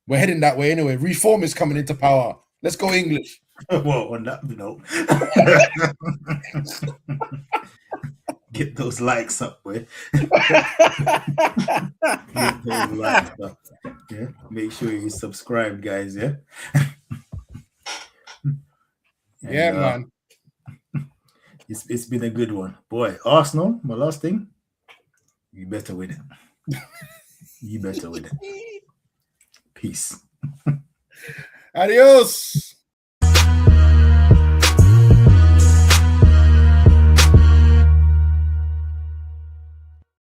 We're heading that way anyway. Reform is coming into power. Let's go English. Well, on that note, get those likes up, boy. Get those likes up. Yeah. Make sure you subscribe, guys. Yeah. Yeah, man. It's been a good one, boy. Arsenal. My last thing. You better win it. You better win it. Peace. Adios.